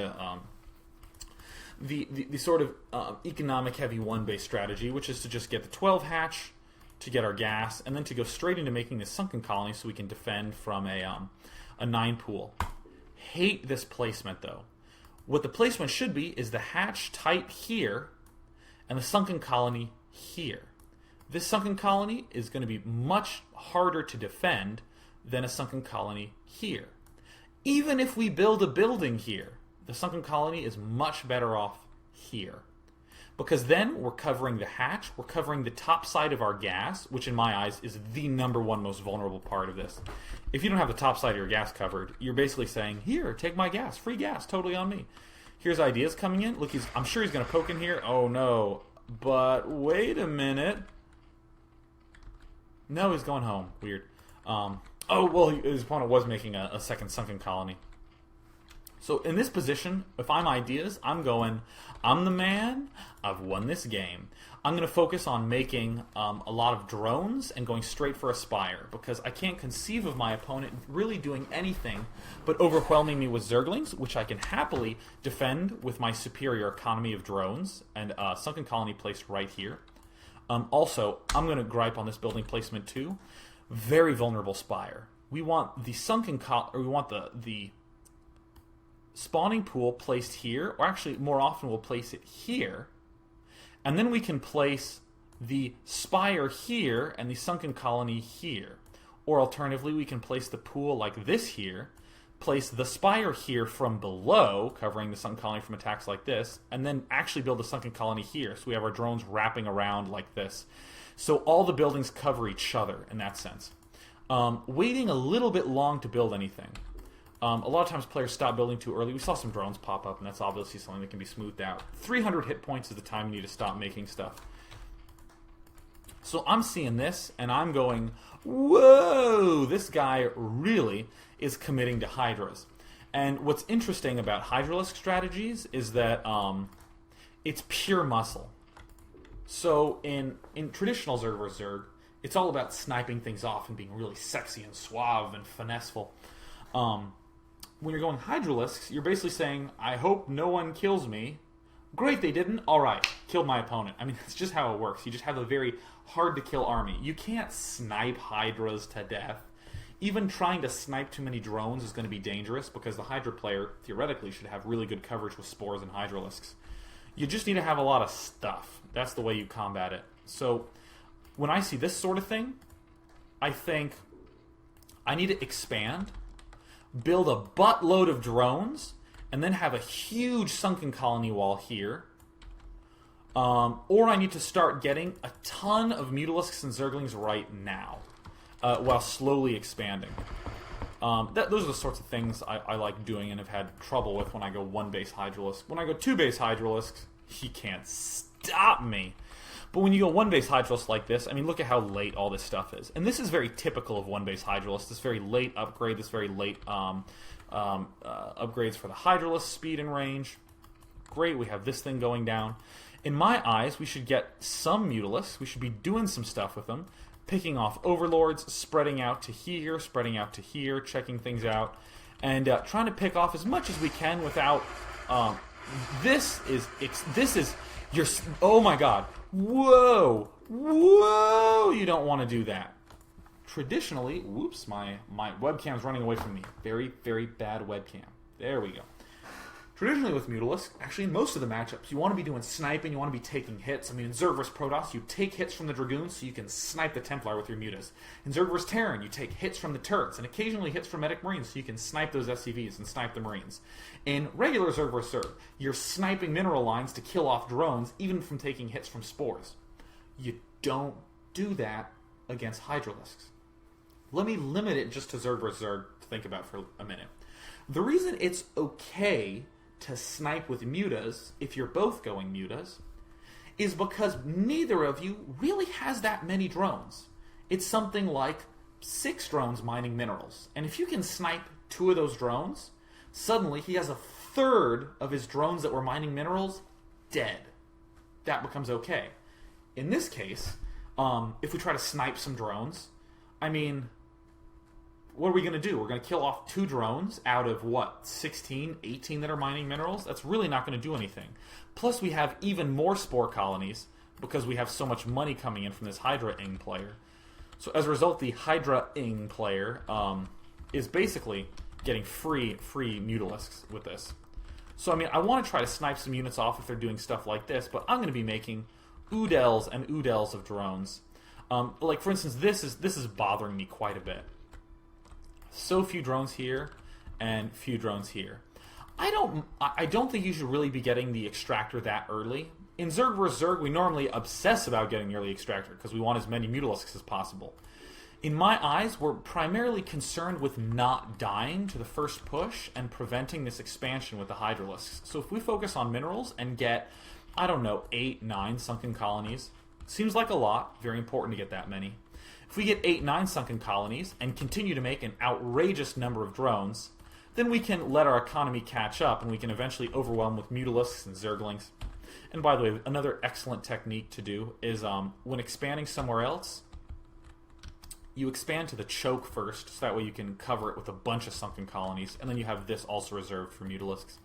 the sort of economic heavy 1-base strategy, which is to just get the 12 hatch to get our gas, and then to go straight into making the sunken colony so we can defend from a 9 pool. Hate this placement though. What the placement should be is the hatch tight here and the sunken colony here. This sunken colony is going to be much harder to defend than a sunken colony here. Even if we build a building here, the sunken colony is much better off here. Because then we're covering the hatch, we're covering the top side of our gas, which in my eyes is the #1 most vulnerable part of this. If you don't have the top side of your gas covered, you're basically saying, here, take my gas, free gas, totally on me. Here's Ideas coming in. Look, I'm sure he's going to poke in here. Oh no, but wait a minute. No, he's going home. Weird. Oh, well, his opponent was making a second sunken colony. So in this position, if I'm ideas, I'm going, I'm the man, I've won this game. I'm going to focus on making a lot of drones and going straight for a spire, because I can't conceive of my opponent really doing anything but overwhelming me with Zerglings, which I can happily defend with my superior economy of drones, and Sunken Colony placed right here. Also, I'm going to gripe on this building placement too. Very vulnerable spire. We want the the spawning pool placed here, or actually more often we'll place it here. And then we can place the spire here and the sunken colony here. Or alternatively, we can place the pool like this here, place the spire here from below, covering the sunken colony from attacks like this, and then actually build the sunken colony here. So we have our drones wrapping around like this. So all the buildings cover each other in that sense. Waiting a little bit long to build anything. A lot of times players stop building too early. We saw some drones pop up, and that's obviously something that can be smoothed out. 300 hit points is the time you need to stop making stuff. So I'm seeing this, and I'm going, whoa, this guy really is committing to Hydras. And what's interesting about Hydralisk strategies is that it's pure muscle. So in traditional Zerg vs. Zerg, it's all about sniping things off and being really sexy and suave and finesseful. When you're going Hydralisks, you're basically saying, I hope no one kills me. Great, they didn't. All right, killed my opponent. I mean, that's just how it works. You just have a very hard-to-kill army. You can't snipe Hydras to death. Even trying to snipe too many drones is going to be dangerous, because the Hydra player, theoretically, should have really good coverage with Spores and Hydralisks. You just need to have a lot of stuff. That's the way you combat it. So, when I see this sort of thing, I think I need to expand, build a buttload of drones, and then have a huge sunken colony wall here. Or I need to start getting a ton of Mutalisks and Zerglings right now, while slowly expanding. Those are the sorts of things I like doing and have had trouble with when I go one base Hydralisk. When I go two base Hydralisk, he can't stop me. But when you go one base Hydralisk like this, I mean, look at how late all this stuff is. And this is very typical of one base Hydralisk. This very late upgrade, this very late upgrades for the Hydralisk speed and range. Great, we have this thing going down. In my eyes, we should get some Mutalisks. We should be doing some stuff with them. Picking off Overlords, spreading out to here, spreading out to here, checking things out. And trying to pick off as much as we can without... This is your... Oh my god. Whoa! Whoa! You don't want to do that. Traditionally... Whoops, my webcam's running away from me. Very, very bad webcam. There we go. Traditionally with Mutalisk, actually in most of the matchups, you want to be doing sniping, you want to be taking hits. I mean, in Zerg vs. Protoss, you take hits from the Dragoons so you can snipe the Templar with your Mutas. In Zerg vs. Terran, you take hits from the turrets, and occasionally hits from Medic Marines so you can snipe those SCVs and snipe the Marines. In regular Zerg vs. Zerg, you're sniping mineral lines to kill off drones, even from taking hits from Spores. You don't do that against Hydralisks. Let me limit it just to Zerg vs. Zerg to think about for a minute. The reason it's okay to snipe with Mutas, if you're both going Mutas, is because neither of you really has that many drones. It's something like 6 drones mining minerals. And if you can snipe 2 of those drones, suddenly he has a third of his drones that were mining minerals dead. That becomes okay. In this case, if we try to snipe some drones, I mean... what are we going to do? We're going to kill off 2 drones out of, 16, 18 that are mining minerals? That's really not going to do anything. Plus, we have even more Spore colonies because we have so much money coming in from this Hydra-ing player. So as a result, the Hydra-ing player is basically getting free Mutalisks with this. So, I mean, I want to try to snipe some units off if they're doing stuff like this, but I'm going to be making oodles and oodles of drones. Like, for instance, this is bothering me quite a bit. So few drones here, and few drones here. I don't think you should really be getting the extractor that early. In Zerg vs. Zerg, we normally obsess about getting the early extractor because we want as many Mutalisks as possible. In my eyes, we're primarily concerned with not dying to the first push and preventing this expansion with the Hydralisks. So if we focus on minerals and get, 8, 9 sunken colonies, seems like a lot, very important to get that many. If we get 8, 9 sunken colonies and continue to make an outrageous number of drones, then we can let our economy catch up, and we can eventually overwhelm with Mutalisks and Zerglings. And by the way, another excellent technique to do is when expanding somewhere else, you expand to the choke first, so that way you can cover it with a bunch of sunken colonies, and then you have this also reserved for Mutalisks.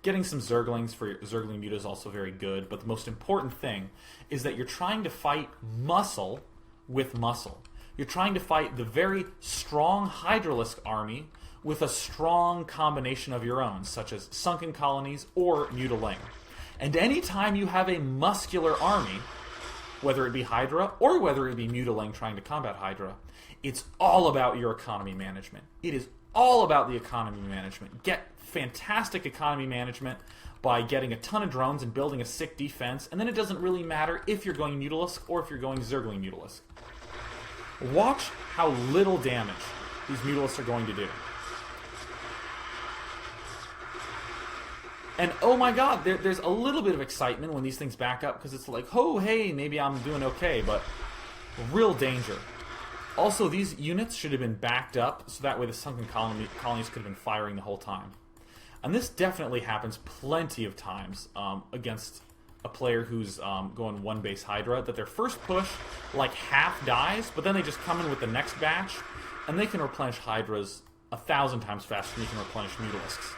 Getting some Zerglings for Zergling Muta is also very good, but the most important thing is that you're trying to fight muscle with muscle. You're trying to fight the very strong Hydralisk army with a strong combination of your own, such as sunken colonies or Mutaling. And anytime you have a muscular army, whether it be Hydra or whether it be Mutaling trying to combat Hydra, it's all about your economy management. It is all about the economy management. Get fantastic economy management by getting a ton of drones and building a sick defense, and then it doesn't really matter if you're going Mutalisk or if you're going Zergling Mutalisk. Watch how little damage these Mutalisks are going to do. And oh my god, there's a little bit of excitement when these things back up, because it's like, oh hey, maybe I'm doing okay, but real danger. Also, these units should have been backed up, so that way the sunken colonies could have been firing the whole time. And this definitely happens plenty of times against a player who's going one base Hydra, that their first push like half dies, but then they just come in with the next batch, and they can replenish Hydras 1,000 times faster than you can replenish Mutalisks.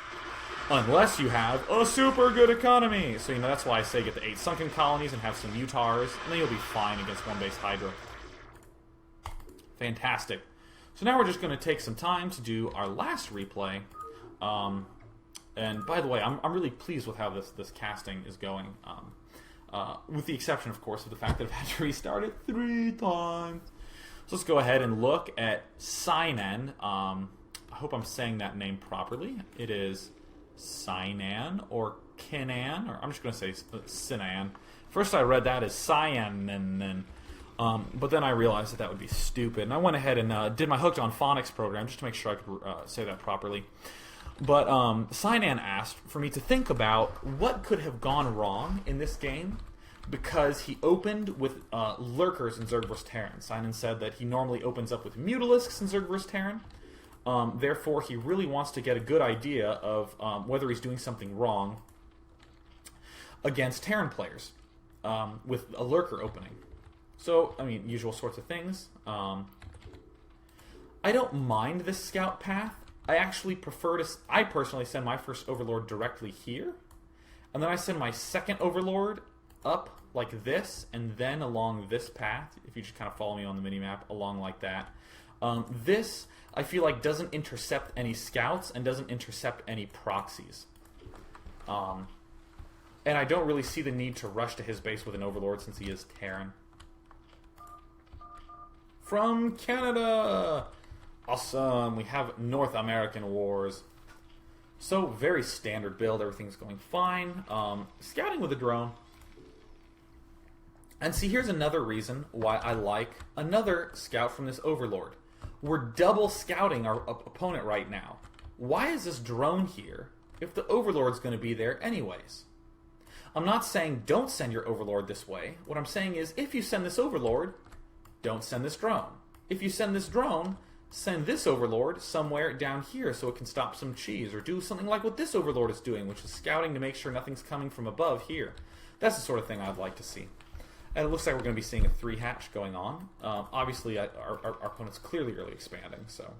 Unless you have a super good economy. So, that's why I say get the 8 sunken colonies and have some Mutars, and then you'll be fine against one base Hydra. Fantastic. So now we're just going to take some time to do our last replay. And by the way, I'm really pleased with how this casting is going. With the exception, of course, of the fact that I've had to restart it 3 times. So let's go ahead and look at Cynan. I hope I'm saying that name properly. It is Cynan or Kinan, or I'm just going to say Sinan. First I read that as Cyanan, but then I realized that would be stupid, and I went ahead and did my Hooked on Phonics program just to make sure I could say that properly. But Cynan asked for me to think about what could have gone wrong in this game because he opened with Lurkers in Zerg vs. Terran. Cynan said that he normally opens up with Mutalisks in Zerg vs. Terran. Therefore, he really wants to get a good idea of whether he's doing something wrong against Terran players with a Lurker opening. So, usual sorts of things. I don't mind this scout path. I actually prefer to... I personally send my first Overlord directly here, and then I send my second Overlord up like this, and then along this path, if you just kind of follow me on the minimap, along like that. This, I feel like, doesn't intercept any scouts and doesn't intercept any proxies. And I don't really see the need to rush to his base with an Overlord since he is Terran. From Canada! Awesome! We have North American Wars. So, very standard build. Everything's going fine. Scouting with a drone. And see, here's another reason why I like another scout from this Overlord. We're double scouting our opponent right now. Why is this drone here if the Overlord's going to be there anyways? I'm not saying don't send your Overlord this way. What I'm saying is, if you send this Overlord, don't send this drone. If you send this drone, send this Overlord somewhere down here so it can stop some cheese, or do something like what this Overlord is doing, which is scouting to make sure nothing's coming from above here. That's the sort of thing I'd like to see. And it looks like we're going to be seeing a 3-hatch going on. Obviously, our opponent's clearly early expanding, so...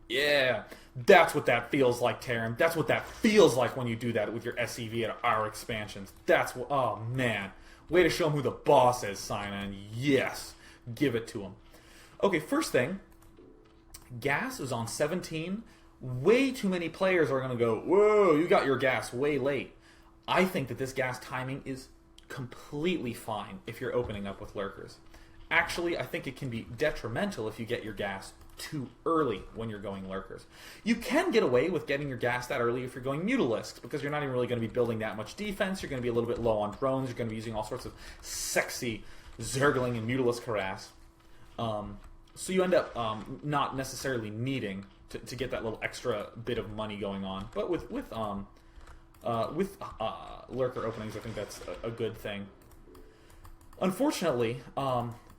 Yeah, that's what that feels like, Terran. That's what that feels like when you do that with your SEV at our expansions. That's what... Oh, man. Way to show him who the boss is, Cynan. Yes. Give it to him. Okay, first thing. Gas is on 17. Way too many players are going to go, whoa, you got your gas way late. I think that this gas timing is completely fine if you're opening up with Lurkers. Actually, I think it can be detrimental if you get your gas too early when you're going Lurkers. You can get away with getting your gas that early if you're going Mutalisks, because you're not even really going to be building that much defense. You're going to be a little bit low on drones. You're going to be using all sorts of sexy Zergling and Mutalisk harass. So you end up not necessarily needing to get that little extra bit of money going on. But with Lurker openings, I think that's a good thing. Unfortunately,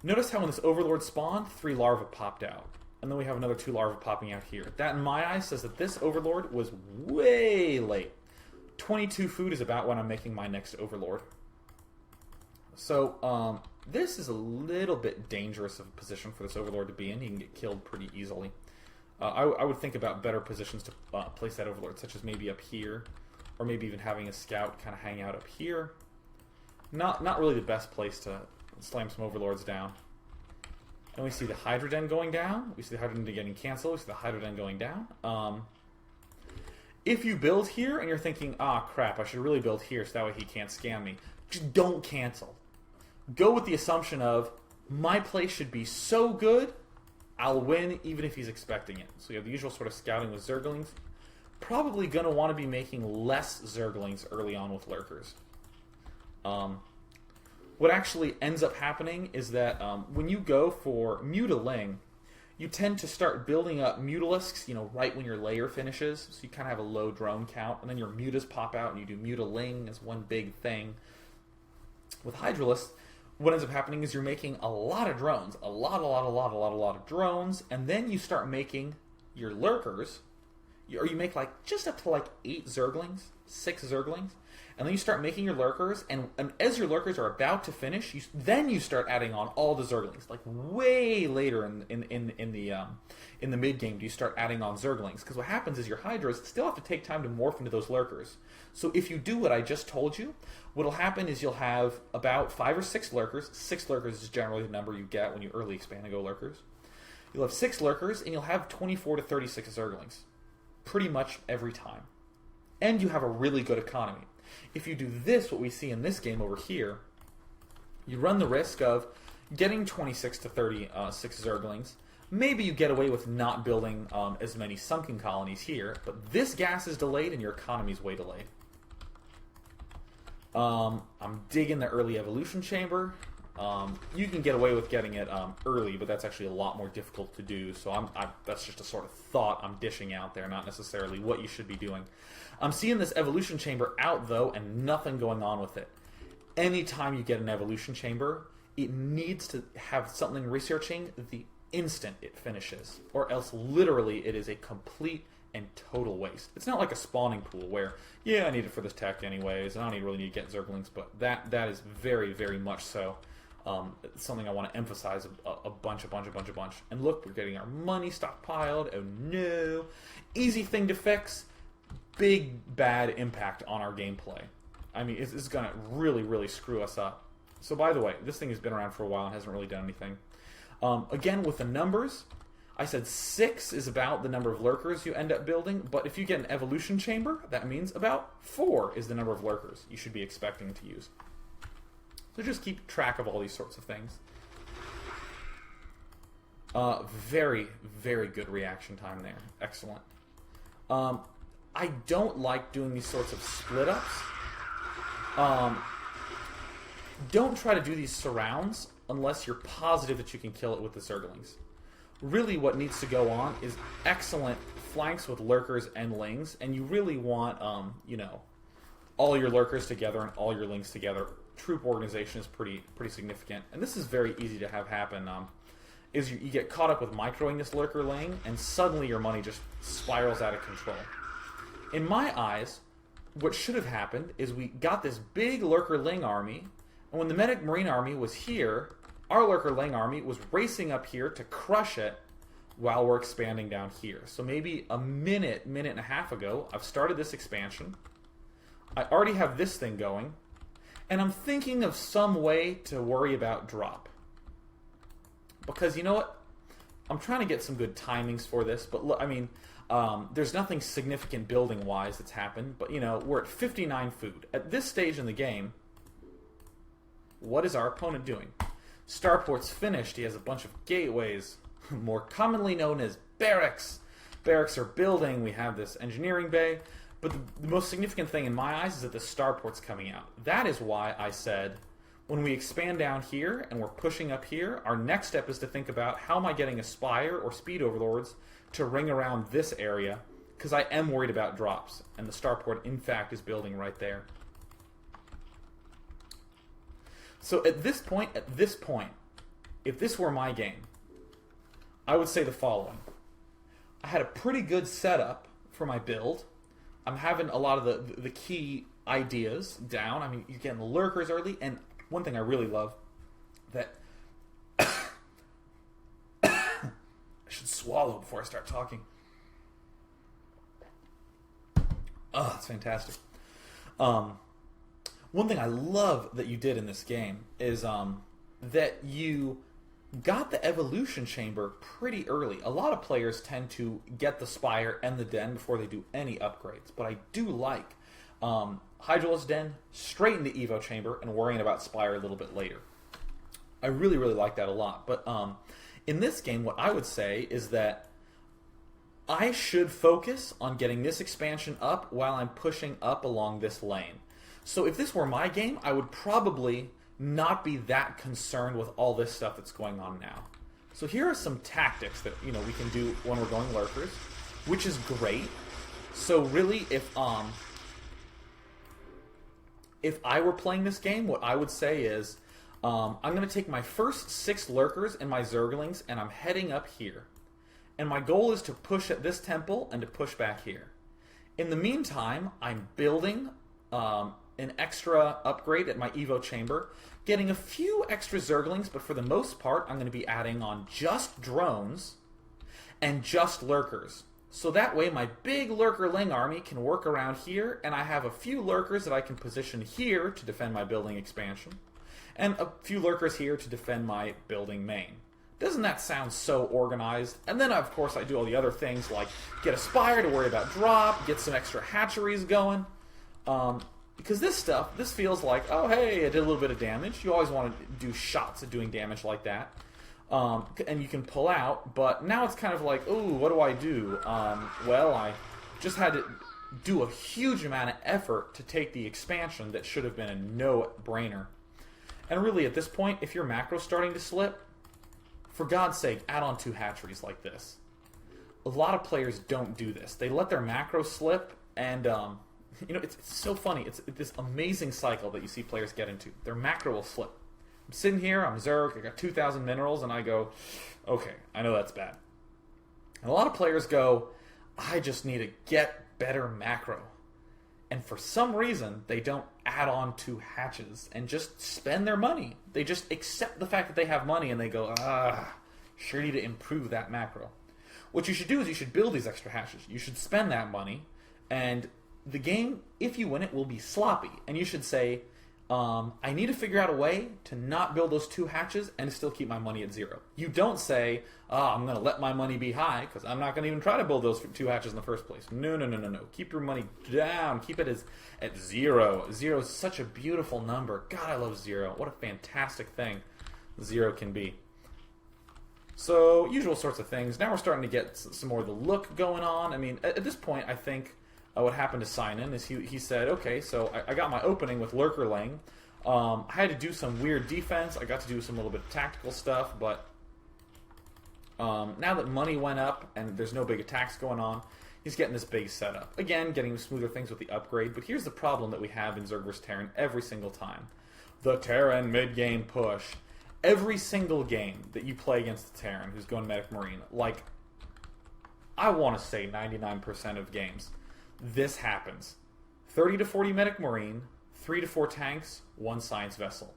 notice how when this Overlord spawned, 3 larvae popped out. and then we have another 2 larvae popping out here. That, in my eyes, says that this Overlord was way late. 22 food is about when I'm making my next Overlord. So, this is a little bit dangerous of a position for this Overlord to be in. He can get killed pretty easily. I would think about better positions to place that Overlord, such as maybe up here, or maybe even having a scout kind of hang out up here. Not really the best place to slam some Overlords down. And we see the Hydra Den going down. We see the Hydra Den getting canceled. We see the Hydra Den going down. If you build here and you're thinking, crap, I should really build here so that way he can't scam me, just don't cancel. Go with the assumption of, my place should be so good, I'll win even if he's expecting it. So you have the usual sort of scouting with Zerglings. Probably going to want to be making less Zerglings early on with Lurkers. What actually ends up happening is that when you go for Mutaling, you tend to start building up Mutalisks, right when your layer finishes. So you kind of have a low drone count, and then your Mutas pop out, and you do Mutaling as one big thing. With Hydralisks, what ends up happening is you're making a lot of drones, a lot of drones, and then you start making your Lurkers, or you make just up to 8 Zerglings, 6 Zerglings, and then you start making your Lurkers, and as your Lurkers are about to finish, then you start adding on all the Zerglings. Way later in the mid game do you start adding on Zerglings, because what happens is your Hydras still have to take time to morph into those Lurkers. So if you do what I just told you, what'll happen is you'll have about 5 or 6 Lurkers. 6 Lurkers is generally the number you get when you early expand and go Lurkers. You'll have 6 Lurkers, and you'll have 24 to 36 Zerglings. Pretty much every time. And you have a really good economy. If you do this, what we see in this game over here, you run the risk of getting 26 to 36 Zerglings. Maybe you get away with not building as many sunken colonies here, but this gas is delayed and your economy is way delayed. I'm digging the early evolution chamber. You can get away with getting it early, but that's actually a lot more difficult to do. So that's just a sort of thought I'm dishing out there, not necessarily what you should be doing. I'm seeing this evolution chamber out, though, and nothing going on with it. Anytime you get an evolution chamber, it needs to have something researching the instant it finishes, or else literally it is a complete and total waste. It's not like a spawning pool where, I need it for this tech anyways, and I don't really need to get Zerglings, but that is very, very much so. Something I want to emphasize a bunch. And look, we're getting our money stockpiled. Oh no. Easy thing to fix. Big bad impact on our gameplay. I mean, it's going to really, really screw us up. So by the way, this thing has been around for a while and hasn't really done anything. Again, with the numbers, I said 6 is about the number of Lurkers you end up building, but if you get an evolution chamber, that means about 4 is the number of Lurkers you should be expecting to use. So just keep track of all these sorts of things. Very, very good reaction time there. Excellent. I don't like doing these sorts of split-ups. Don't try to do these surrounds unless you're positive that you can kill it with the Zerglings. Really what needs to go on is excellent flanks with Lurkers and Lings, and you really want, all your Lurkers together and all your Lings together. Troop organization is pretty significant, and this is very easy to have happen. Is you get caught up with microing this Lurker Ling, and suddenly your money just spirals out of control. In my eyes, what should have happened is we got this big Lurker Ling army, and when the Medic Marine army was here, our Lurker Ling army was racing up here to crush it while we're expanding down here. So maybe a minute and a half ago, I've started this expansion. I already have this thing going, and I'm thinking of some way to worry about drop. Because you know what? I'm trying to get some good timings for this, but look, there's nothing significant building-wise that's happened, but, we're at 59 food. At this stage in the game, what is our opponent doing? Starport's finished. He has a bunch of gateways, more commonly known as barracks. Barracks are building. We have this engineering bay. But the most significant thing in my eyes is that the starport's coming out. That is why I said, when we expand down here and we're pushing up here, our next step is to think about how am I getting a Spire or Speed Overlords to ring around this area, because I am worried about drops, and the starport, in fact, is building right there. So at this point, if this were my game, I would say the following. I had a pretty good setup for my build. I'm having a lot of the key ideas down. I mean, you're getting the lurkers early, and one thing I really love that I should swallow before I start talking. Oh, that's fantastic. One thing I love that you did in this game is that you got the evolution chamber pretty early. A lot of players tend to get the spire and the den before they do any upgrades, but I do like Hydralisk Den straight into Evo chamber and worrying about spire a little bit later. I really, really like that a lot. But in this game, what I would say is that I should focus on getting this expansion up while I'm pushing up along this lane. So if this were my game, I would probably not be that concerned with all this stuff that's going on now. So here are some tactics that we can do when we're going lurkers, which is great. So really, if I were playing this game, what I would say is I'm going to take my first 6 lurkers and my Zerglings, and I'm heading up here. And my goal is to push at this temple and to push back here. In the meantime, I'm building an extra upgrade at my Evo chamber, getting a few extra Zerglings, but for the most part, I'm going to be adding on just drones and just lurkers. So that way, my big lurker-ling army can work around here, and I have a few lurkers that I can position here to defend my building expansion, and a few lurkers here to defend my building main. Doesn't that sound so organized? And then, of course, I do all the other things like get a spire to worry about drop, get some extra hatcheries going. Because this feels like, oh, hey, I did a little bit of damage. You always want to do shots at doing damage like that. And you can pull out, but now it's kind of like, ooh, what do I do? Well, I just had to do a huge amount of effort to take the expansion that should have been a no-brainer. And really, at this point, if your macro's starting to slip, for God's sake, add on 2 hatcheries like this. A lot of players don't do this. They let their macro slip, and it's so funny. It's this amazing cycle that you see players get into. Their macro will slip. I'm sitting here, I'm Zerg, I got 2,000 minerals, and I go, okay, I know that's bad. And a lot of players go, I just need to get better macro. And for some reason, they don't add on 2 hatches and just spend their money. They just accept the fact that they have money and they go, sure need to improve that macro. What you should do is you should build these extra hatches. You should spend that money, and the game, if you win it, will be sloppy. And you should say, I need to figure out a way to not build those 2 hatches and still keep my money at 0. You don't say, I'm going to let my money be high because I'm not going to even try to build those 2 hatches in the first place. No. Keep your money down. Keep it at 0. 0 is such a beautiful number. God, I love 0. What a fantastic thing 0 can be. So, usual sorts of things. Now we're starting to get some more of the look going on. I mean, at this point, I think what happened to Sign-In is he said, okay, so I got my opening with Lurkerling. I had to do some weird defense. I got to do some little bit of tactical stuff, but now that money went up and there's no big attacks going on, he's getting this big setup. Again, getting smoother things with the upgrade, but here's the problem that we have in Zerg vs. Terran every single time. The Terran mid-game push. Every single game that you play against the Terran who's going Medic Marine, like, I want to say 99% of games, this happens. 30 to 40 Medic Marine, 3 to 4 tanks, 1 Science Vessel.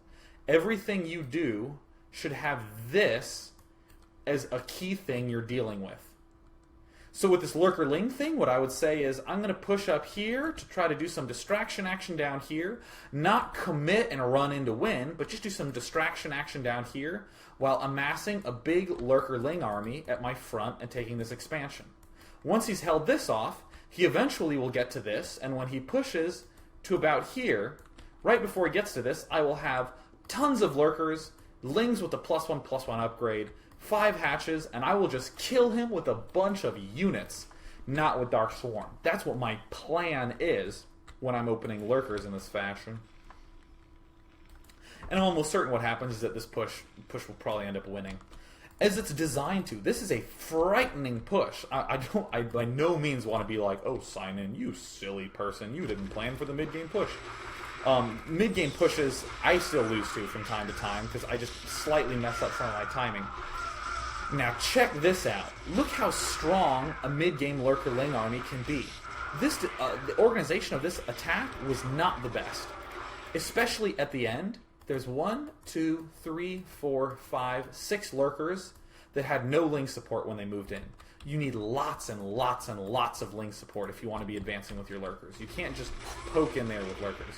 Everything you do should have this as a key thing you're dealing with. So with this Lurker-Ling thing, what I would say is I'm going to push up here to try to do some distraction action down here. Not commit and run in to win, but just do some distraction action down here while amassing a big Lurker-Ling army at my front and taking this expansion. Once he's held this off, he eventually will get to this, and when he pushes to about here, right before he gets to this, I will have tons of Lurkers, Lings with the +1/+1 upgrade, 5 hatches, and I will just kill him with a bunch of units, not with Dark Swarm. That's what my plan is when I'm opening Lurkers in this fashion. And I'm almost certain what happens is that this push will probably end up winning, as it's designed to. This is a frightening push. I by no means want to be like, oh, Sign In, you silly person. You didn't plan for the mid-game push. Mid-game pushes, I still lose to from time to time because I just slightly mess up some of my timing. Now check this out. Look how strong a mid-game Lurker Ling army can be. The organization of this attack was not the best. Especially at the end, there's 1, 2, 3, 4, 5, 6 Lurkers that had no Ling support when they moved in. You need lots and lots and lots of Ling support if you want to be advancing with your Lurkers. You can't just poke in there with Lurkers.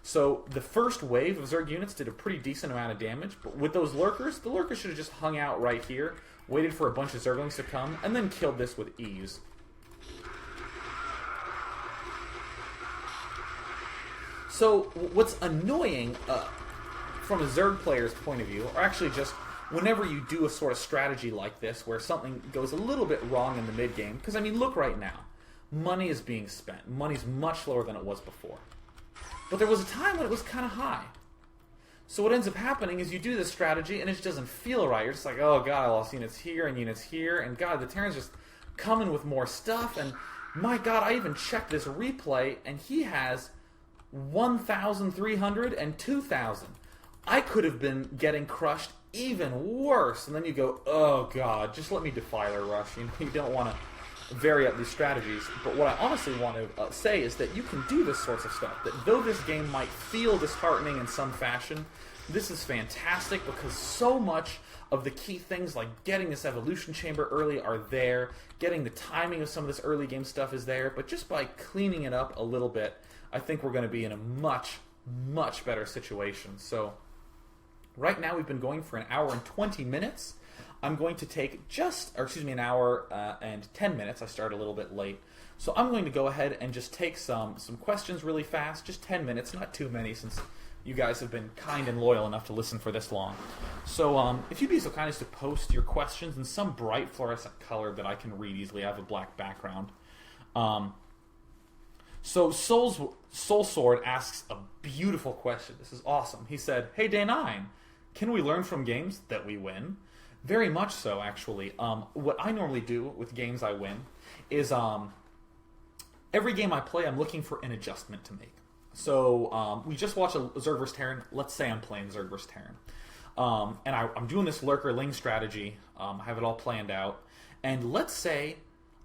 So the first wave of Zerg units did a pretty decent amount of damage, but with those Lurkers, the Lurkers should have just hung out right here, waited for a bunch of Zerglings to come, and then killed this with ease. So what's annoying from a Zerg player's point of view, or actually just whenever you do a sort of strategy like this where something goes a little bit wrong in the mid-game, because I mean, look right now. Money is being spent. Money's much lower than it was before. But there was a time when it was kind of high. So what ends up happening is you do this strategy and it just doesn't feel right. You're just like, oh god, I lost units here and units here, and god, the Terran's just coming with more stuff, and my god, I even checked this replay and he has 1,300 and 2,000. I could have been getting crushed even worse. And then you go, oh god, just let me Defiler Rush. You know, you don't want to vary up these strategies. But what I honestly want to say is that you can do this sorts of stuff. That though this game might feel disheartening in some fashion, this is fantastic because so much of the key things like getting this evolution chamber early are there, getting the timing of some of this early game stuff is there, but just by cleaning it up a little bit, I think we're going to be in a much, much better situation. So right now we've been going for an hour and 20 minutes. I'm going to take an hour and 10 minutes. I started a little bit late. So I'm going to go ahead and just take some questions really fast. Just 10 minutes, not too many since you guys have been kind and loyal enough to listen for this long. So if you'd be so kind as to post your questions in some bright fluorescent color that I can read easily. I have a black background. So Soul Sword asks a beautiful question. This is awesome. He said, hey Day9, can we learn from games that we win? Very much so, actually. What I normally do with games I win is every game I play, I'm looking for an adjustment to make. So we just watched a Zerg vs. Terran. Let's say I'm playing Zerg vs. Terran. And I'm doing this Lurker Ling strategy. I have it all planned out. And let's say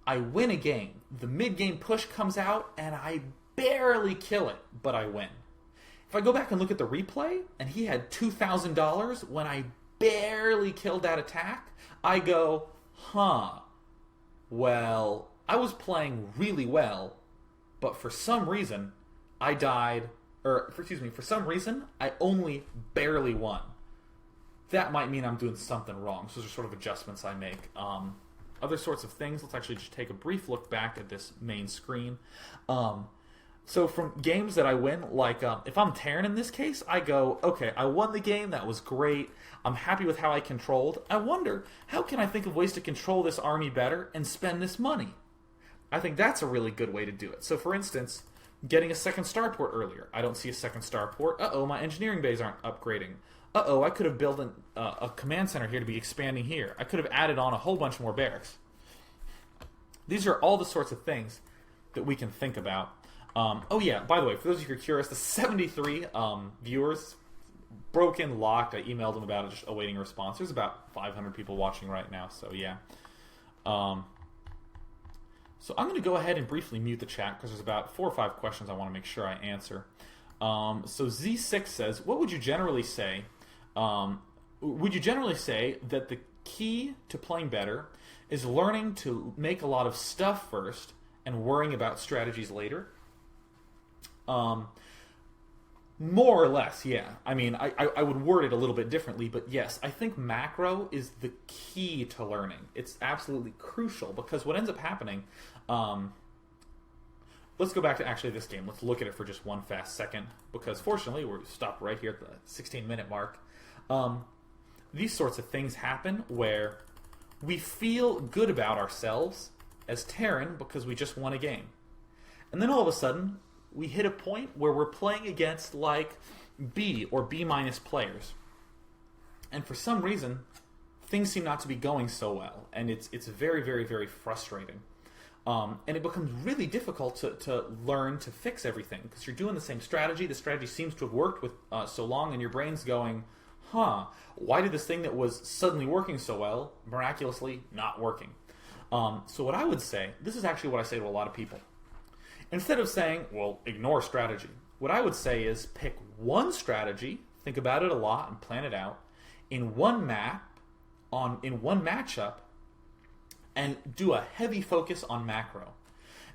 I win a game. The mid-game push comes out, and I barely kill it, but I win. If I go back and look at the replay, and he had $2,000 when I barely killed that attack, I go, well, I was playing really well, but for some reason, I died, for some reason, I only barely won. That might mean I'm doing something wrong. So those are sort of adjustments I make. Other sorts of things, let's actually just take a brief look back at this main screen. So from games that I win, like if I'm Terran in this case, I go, okay, I won the game, that was great, I'm happy with how I controlled. I wonder, how can I think of ways to control this army better and spend this money? I think that's a really good way to do it. So for instance, getting a second starport earlier. I don't see a second starport. Uh-oh, my engineering bays aren't upgrading. Uh-oh, I could have built a command center here to be expanding here. I could have added on a whole bunch more barracks. These are all the sorts of things that we can think about. Oh yeah, by the way, for those of you who are curious, the 73 viewers, broken, locked, I emailed them about it, just awaiting a response. There's about 500 people watching right now, so yeah. So I'm going to go ahead and briefly mute the chat because there's about 4 or 5 questions I want to make sure I answer. So Z6 says, what would you generally say? Would you generally say that the key to playing better is learning to make a lot of stuff first and worrying about strategies later? More or less, yeah. I mean, I would word it a little bit differently, but yes, I think macro is the key to learning. It's absolutely crucial because what ends up happening... let's go back to actually this game. Let's look at it for just one fast second because fortunately we're stopped right here at the 16-minute mark. These sorts of things happen where we feel good about ourselves as Terran because we just won a game. And then all of a sudden, we hit a point where we're playing against like B or B- players. And for some reason, things seem not to be going so well. And it's very, very, very frustrating. And it becomes really difficult to learn to fix everything because you're doing the same strategy. The strategy seems to have worked with so long, and your brain's going, why did this thing that was suddenly working so well miraculously not working? So what I would say, this is actually what I say to a lot of people. Instead of saying, well, ignore strategy, what I would say is pick one strategy, think about it a lot and plan it out, in one matchup, and do a heavy focus on macro.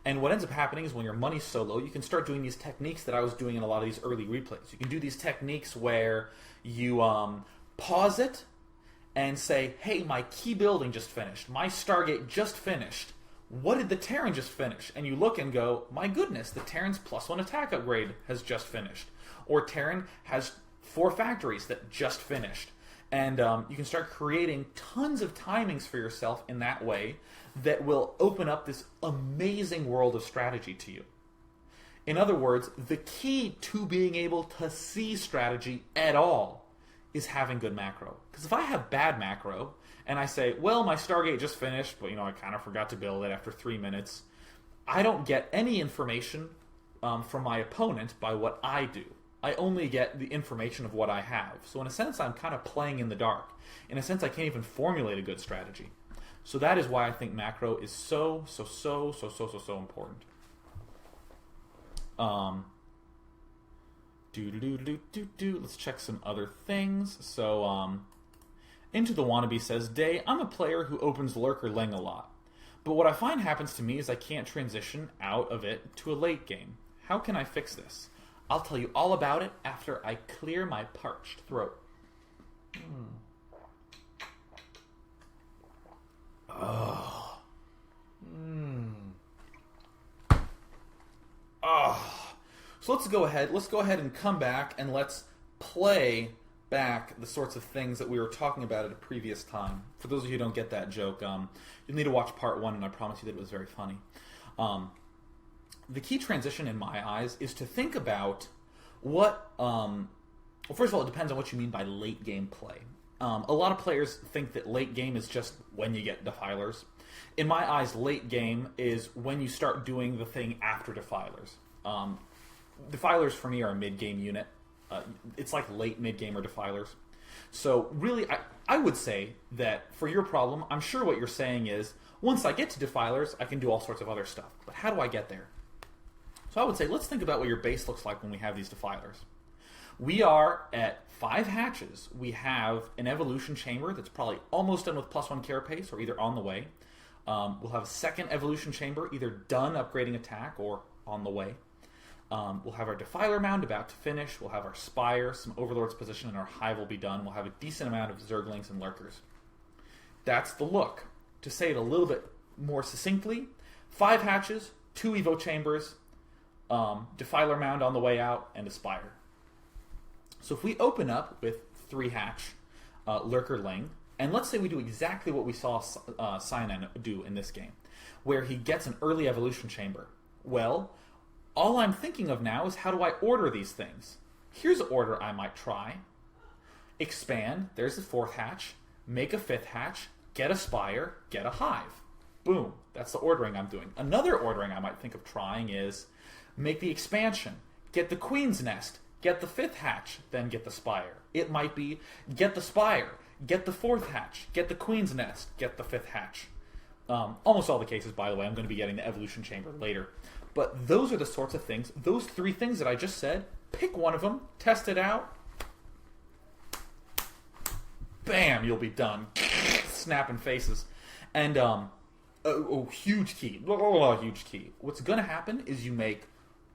And what ends up happening is when your money's so low, you can start doing these techniques that I was doing in a lot of these early replays. You can do these techniques where you pause it and say, hey, my key building just finished. My Stargate just finished. What did the Terran just finish? And you look and go, my goodness, the Terran's +1 attack upgrade has just finished. Or Terran has 4 factories that just finished. And you can start creating tons of timings for yourself in that way that will open up this amazing world of strategy to you. In other words, the key to being able to see strategy at all is having good macro. Because if I have bad macro, and I say, well, my Stargate just finished, but I kind of forgot to build it after 3 minutes, I don't get any information from my opponent by what I do. I only get the information of what I have. So in a sense, I'm kind of playing in the dark. In a sense, I can't even formulate a good strategy. So that is why I think macro is so important. Let's check some other things. So, Into the Wannabe says, Day, I'm a player who opens Lurker Ling a lot. But what I find happens to me is I can't transition out of it to a late game. How can I fix this? I'll tell you all about it after I clear my parched throat. Oh. Oh. So let's go ahead and come back and let's play back the sorts of things that we were talking about at a previous time. For those of you who don't get that joke, you'll need to watch part 1, and I promise you that it was very funny. The key transition in my eyes is to think about what... well, first of all, it depends on what you mean by late game play. A lot of players think that late game is just when you get defilers. In my eyes, late game is when you start doing the thing after defilers. Defilers for me are a mid-game unit. It's like late mid-game or defilers. So really, I would say that for your problem, I'm sure what you're saying is, once I get to defilers, I can do all sorts of other stuff. But how do I get there? So I would say, let's think about what your base looks like when we have these defilers. We are at 5 hatches. We have an evolution chamber that's probably almost done with +1 carapace or either on the way. We'll have a second evolution chamber, either done upgrading attack or on the way. We'll have our Defiler Mound about to finish. We'll have our Spire, some Overlord's position, and our Hive will be done. We'll have a decent amount of Zerglings and Lurkers. That's the look. To say it a little bit more succinctly, 5 hatches, 2 Evo Chambers, Defiler Mound on the way out, and a Spire. So if we open up with 3 hatch Lurker Ling, and let's say we do exactly what we saw Cyanan do in this game, where he gets an early evolution chamber. Well, all I'm thinking of now is how do I order these things? Here's an order I might try. Expand, there's the 4th hatch, make a 5th hatch, get a Spire, get a Hive. Boom, that's the ordering I'm doing. Another ordering I might think of trying is make the expansion, get the Queen's Nest, get the 5th hatch, then get the Spire. It might be get the Spire, get the 4th hatch, get the Queen's Nest, get the 5th hatch. Almost all the cases, by the way, I'm going to be getting the Evolution Chamber later. But those are the sorts of things, those 3 things that I just said, pick one of them, test it out, bam, you'll be done. Snapping faces. And, huge key. Huge key. What's going to happen is you make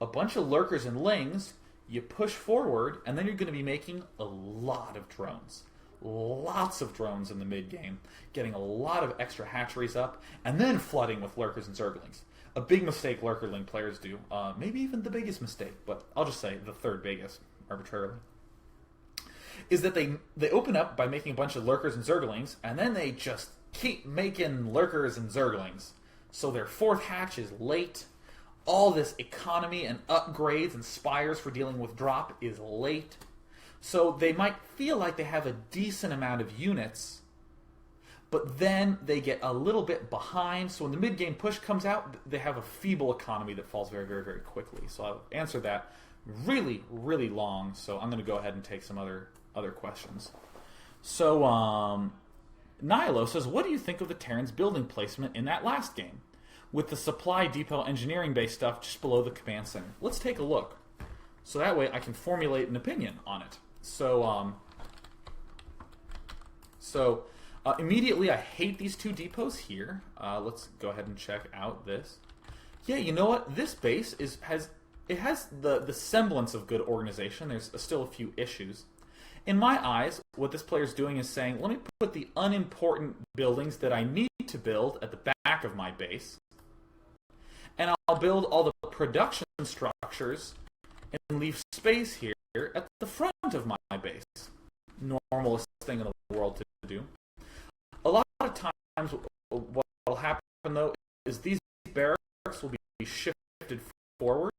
a bunch of Lurkers and Lings, you push forward, and then you're going to be making a lot of drones. Lots of drones in the mid-game, getting a lot of extra hatcheries up, and then flooding with Lurkers and Zerglings. A big mistake Lurker-Ling players do, maybe even the biggest mistake, but I'll just say the 3rd biggest, arbitrarily, is that they open up by making a bunch of Lurkers and Zerglings, and then they just keep making Lurkers and Zerglings. So their 4th hatch is late. All this economy and upgrades and Spires for dealing with drop is late. So they might feel like they have a decent amount of units, but then they get a little bit behind. So when the mid-game push comes out, they have a feeble economy that falls very, very, very quickly. So I'll answer that really, really long, so I'm going to go ahead and take some other questions. So, Nihilo says, what do you think of the Terran's building placement in that last game? With the supply depot engineering based stuff just below the command center. Let's take a look. So that way I can formulate an opinion on it. So, immediately I hate these two depots here. Let's go ahead and check out this. Yeah, you know what? This base has the semblance of good organization. There's still a few issues. In my eyes, what this player is doing is saying, let me put the unimportant buildings that I need to build at the back of my base, and I'll build all the production structures and leave space here at the front of my base. Normalest thing in the world to do. A lot of times, what will happen, though, is these barracks will be shifted forward,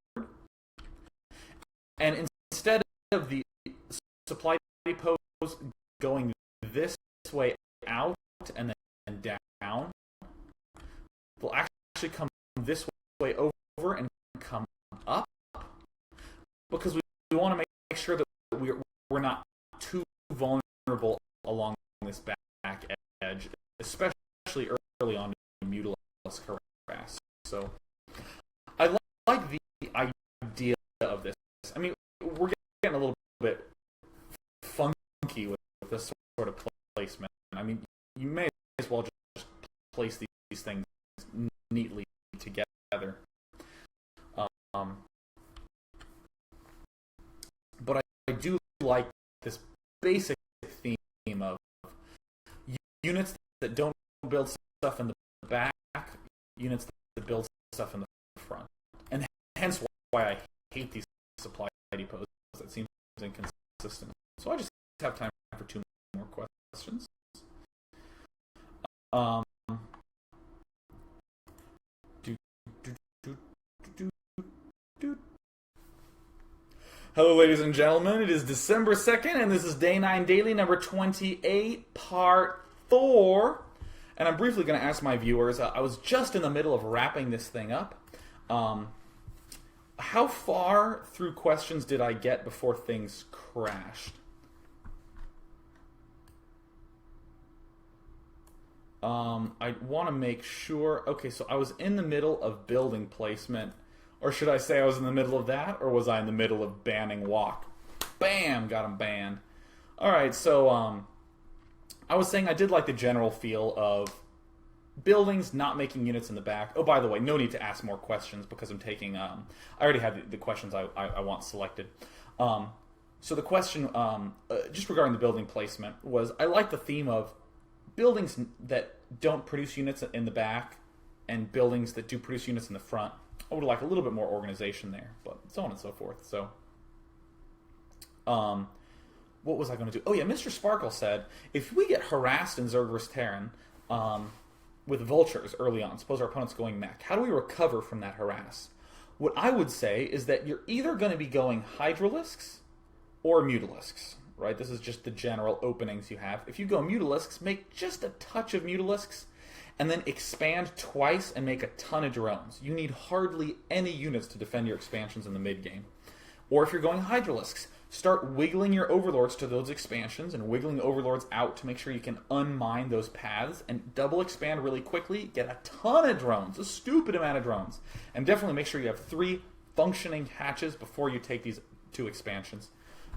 and instead of the supply depots going this way out and then down, they'll actually come this way over and come up, because we want to make sure that we're not too vulnerable along this back edge, especially early on in Mutalisk harass. So I like the idea of this. I mean, we're getting a little bit funky with this sort of placement. I mean, you may as well just place these things neatly together. But I do like this basic theme of units that don't build stuff in the back, units that build stuff in the front. And hence why I hate these supply depots. That seems inconsistent. So I just have time for two more questions. Hello, ladies and gentlemen. It is December 2nd, and this is Day 9 Daily, number 28, Part 4. And I'm briefly going to ask my viewers, I was just in the middle of wrapping this thing up. How far through questions did I get before things crashed? I want to make sure... Okay, so I was in the middle of building placement. Or should I say I was in the middle of that? Or was I in the middle of banning walk? Bam! Got him banned. Alright, so I was saying I did like the general feel of buildings not making units in the back. Oh, by the way, no need to ask more questions because I'm taking... I already have the questions I want selected. So the question, just regarding the building placement, was I like the theme of buildings that don't produce units in the back and buildings that do produce units in the front. I would like a little bit more organization there, but so on and so forth. So, what was I going to do? Oh yeah, Mr. Sparkle said, if we get harassed in Zergver's Terran with vultures early on, suppose our opponent's going mech, how do we recover from that harass? What I would say is that you're either going to be going Hydralisks or Mutalisks, right? This is just the general openings you have. If you go Mutalisks, make just a touch of Mutalisks, and then expand twice and make a ton of drones. You need hardly any units to defend your expansions in the mid-game. Or if you're going Hydralisks, start wiggling your Overlords to those expansions and wiggling Overlords out to make sure you can unmine those paths and double expand really quickly, get a ton of drones, a stupid amount of drones. And definitely make sure you have 3 functioning hatches before you take these 2 expansions.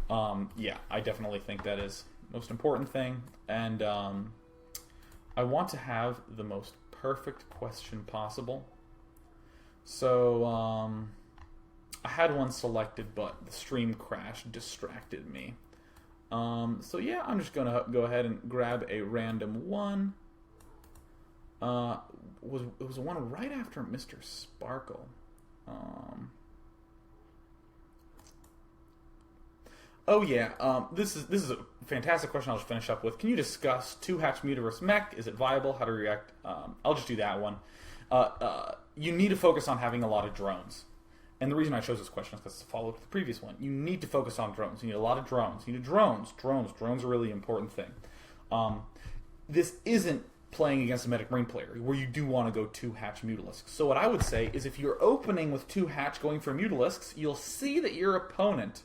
Yeah, I definitely think that is the most important thing. And I want to have the most perfect question possible. So, I had one selected, but the stream crash distracted me. So yeah, I'm just going to go ahead and grab a random one. It was one right after Mr. Sparkle. Oh yeah, this is a fantastic question. I'll just finish up with. Can you discuss 2-hatch Mutaverse mech? Is it viable? How to react? I'll just do that one. You need to focus on having a lot of drones. And the reason I chose this question is because it's a follow-up to the previous one. You need to focus on drones. You need a lot of drones. You need drones. Drones are a really important thing. This isn't playing against a Medic Marine player where you do want to go 2-hatch Mutalisks. So what I would say is if you're opening with 2-hatch going for Mutalisks, you'll see that your opponent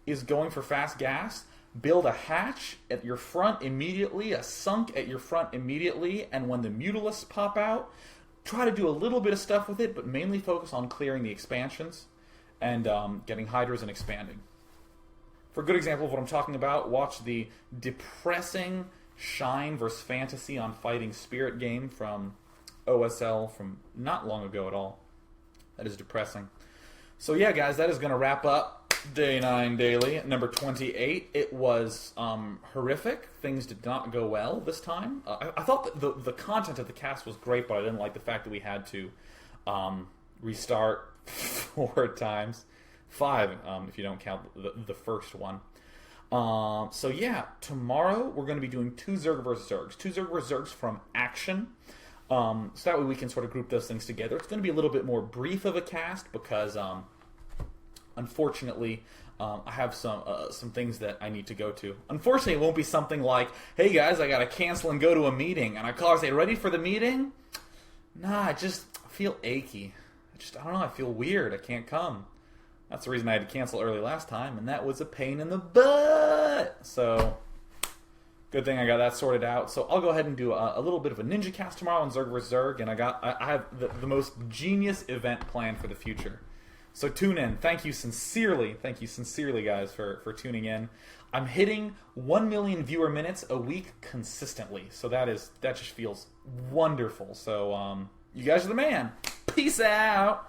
is going for fast gas, build a hatch at your front immediately, a sunk at your front immediately, and when the Mutalisks pop out, try to do a little bit of stuff with it, but mainly focus on clearing the expansions and getting Hydras and expanding. For a good example of what I'm talking about, watch the depressing Shine vs. Fantasy on Fighting Spirit game from OSL from not long ago at all. That is depressing. So yeah, guys, that is going to wrap up Day 9 Daily, number 28. It was horrific. Things did not go well this time. I thought that the content of the cast was great, but I didn't like the fact that we had to restart 4 times. 5, if you don't count the first one. So yeah, tomorrow we're going to be doing 2 Zerg vs. Zergs. 2 Zerg vs. Zergs from Action. So that way we can sort of group those things together. It's going to be a little bit more brief of a cast because, unfortunately, I have some things that I need to go to. Unfortunately, it won't be something like, hey guys, I got to cancel and go to a meeting. And I call and say, ready for the meeting? Nah, I feel achy. I don't know, I feel weird. I can't come. That's the reason I had to cancel early last time, and that was a pain in the butt. So, good thing I got that sorted out. So I'll go ahead and do a little bit of a ninja cast tomorrow on Zerg vs. Zerg, and I have the most genius event planned for the future. So tune in. Thank you sincerely, guys, for tuning in. I'm hitting 1 million viewer minutes a week consistently, so that just feels wonderful. So you guys are the man. Peace out.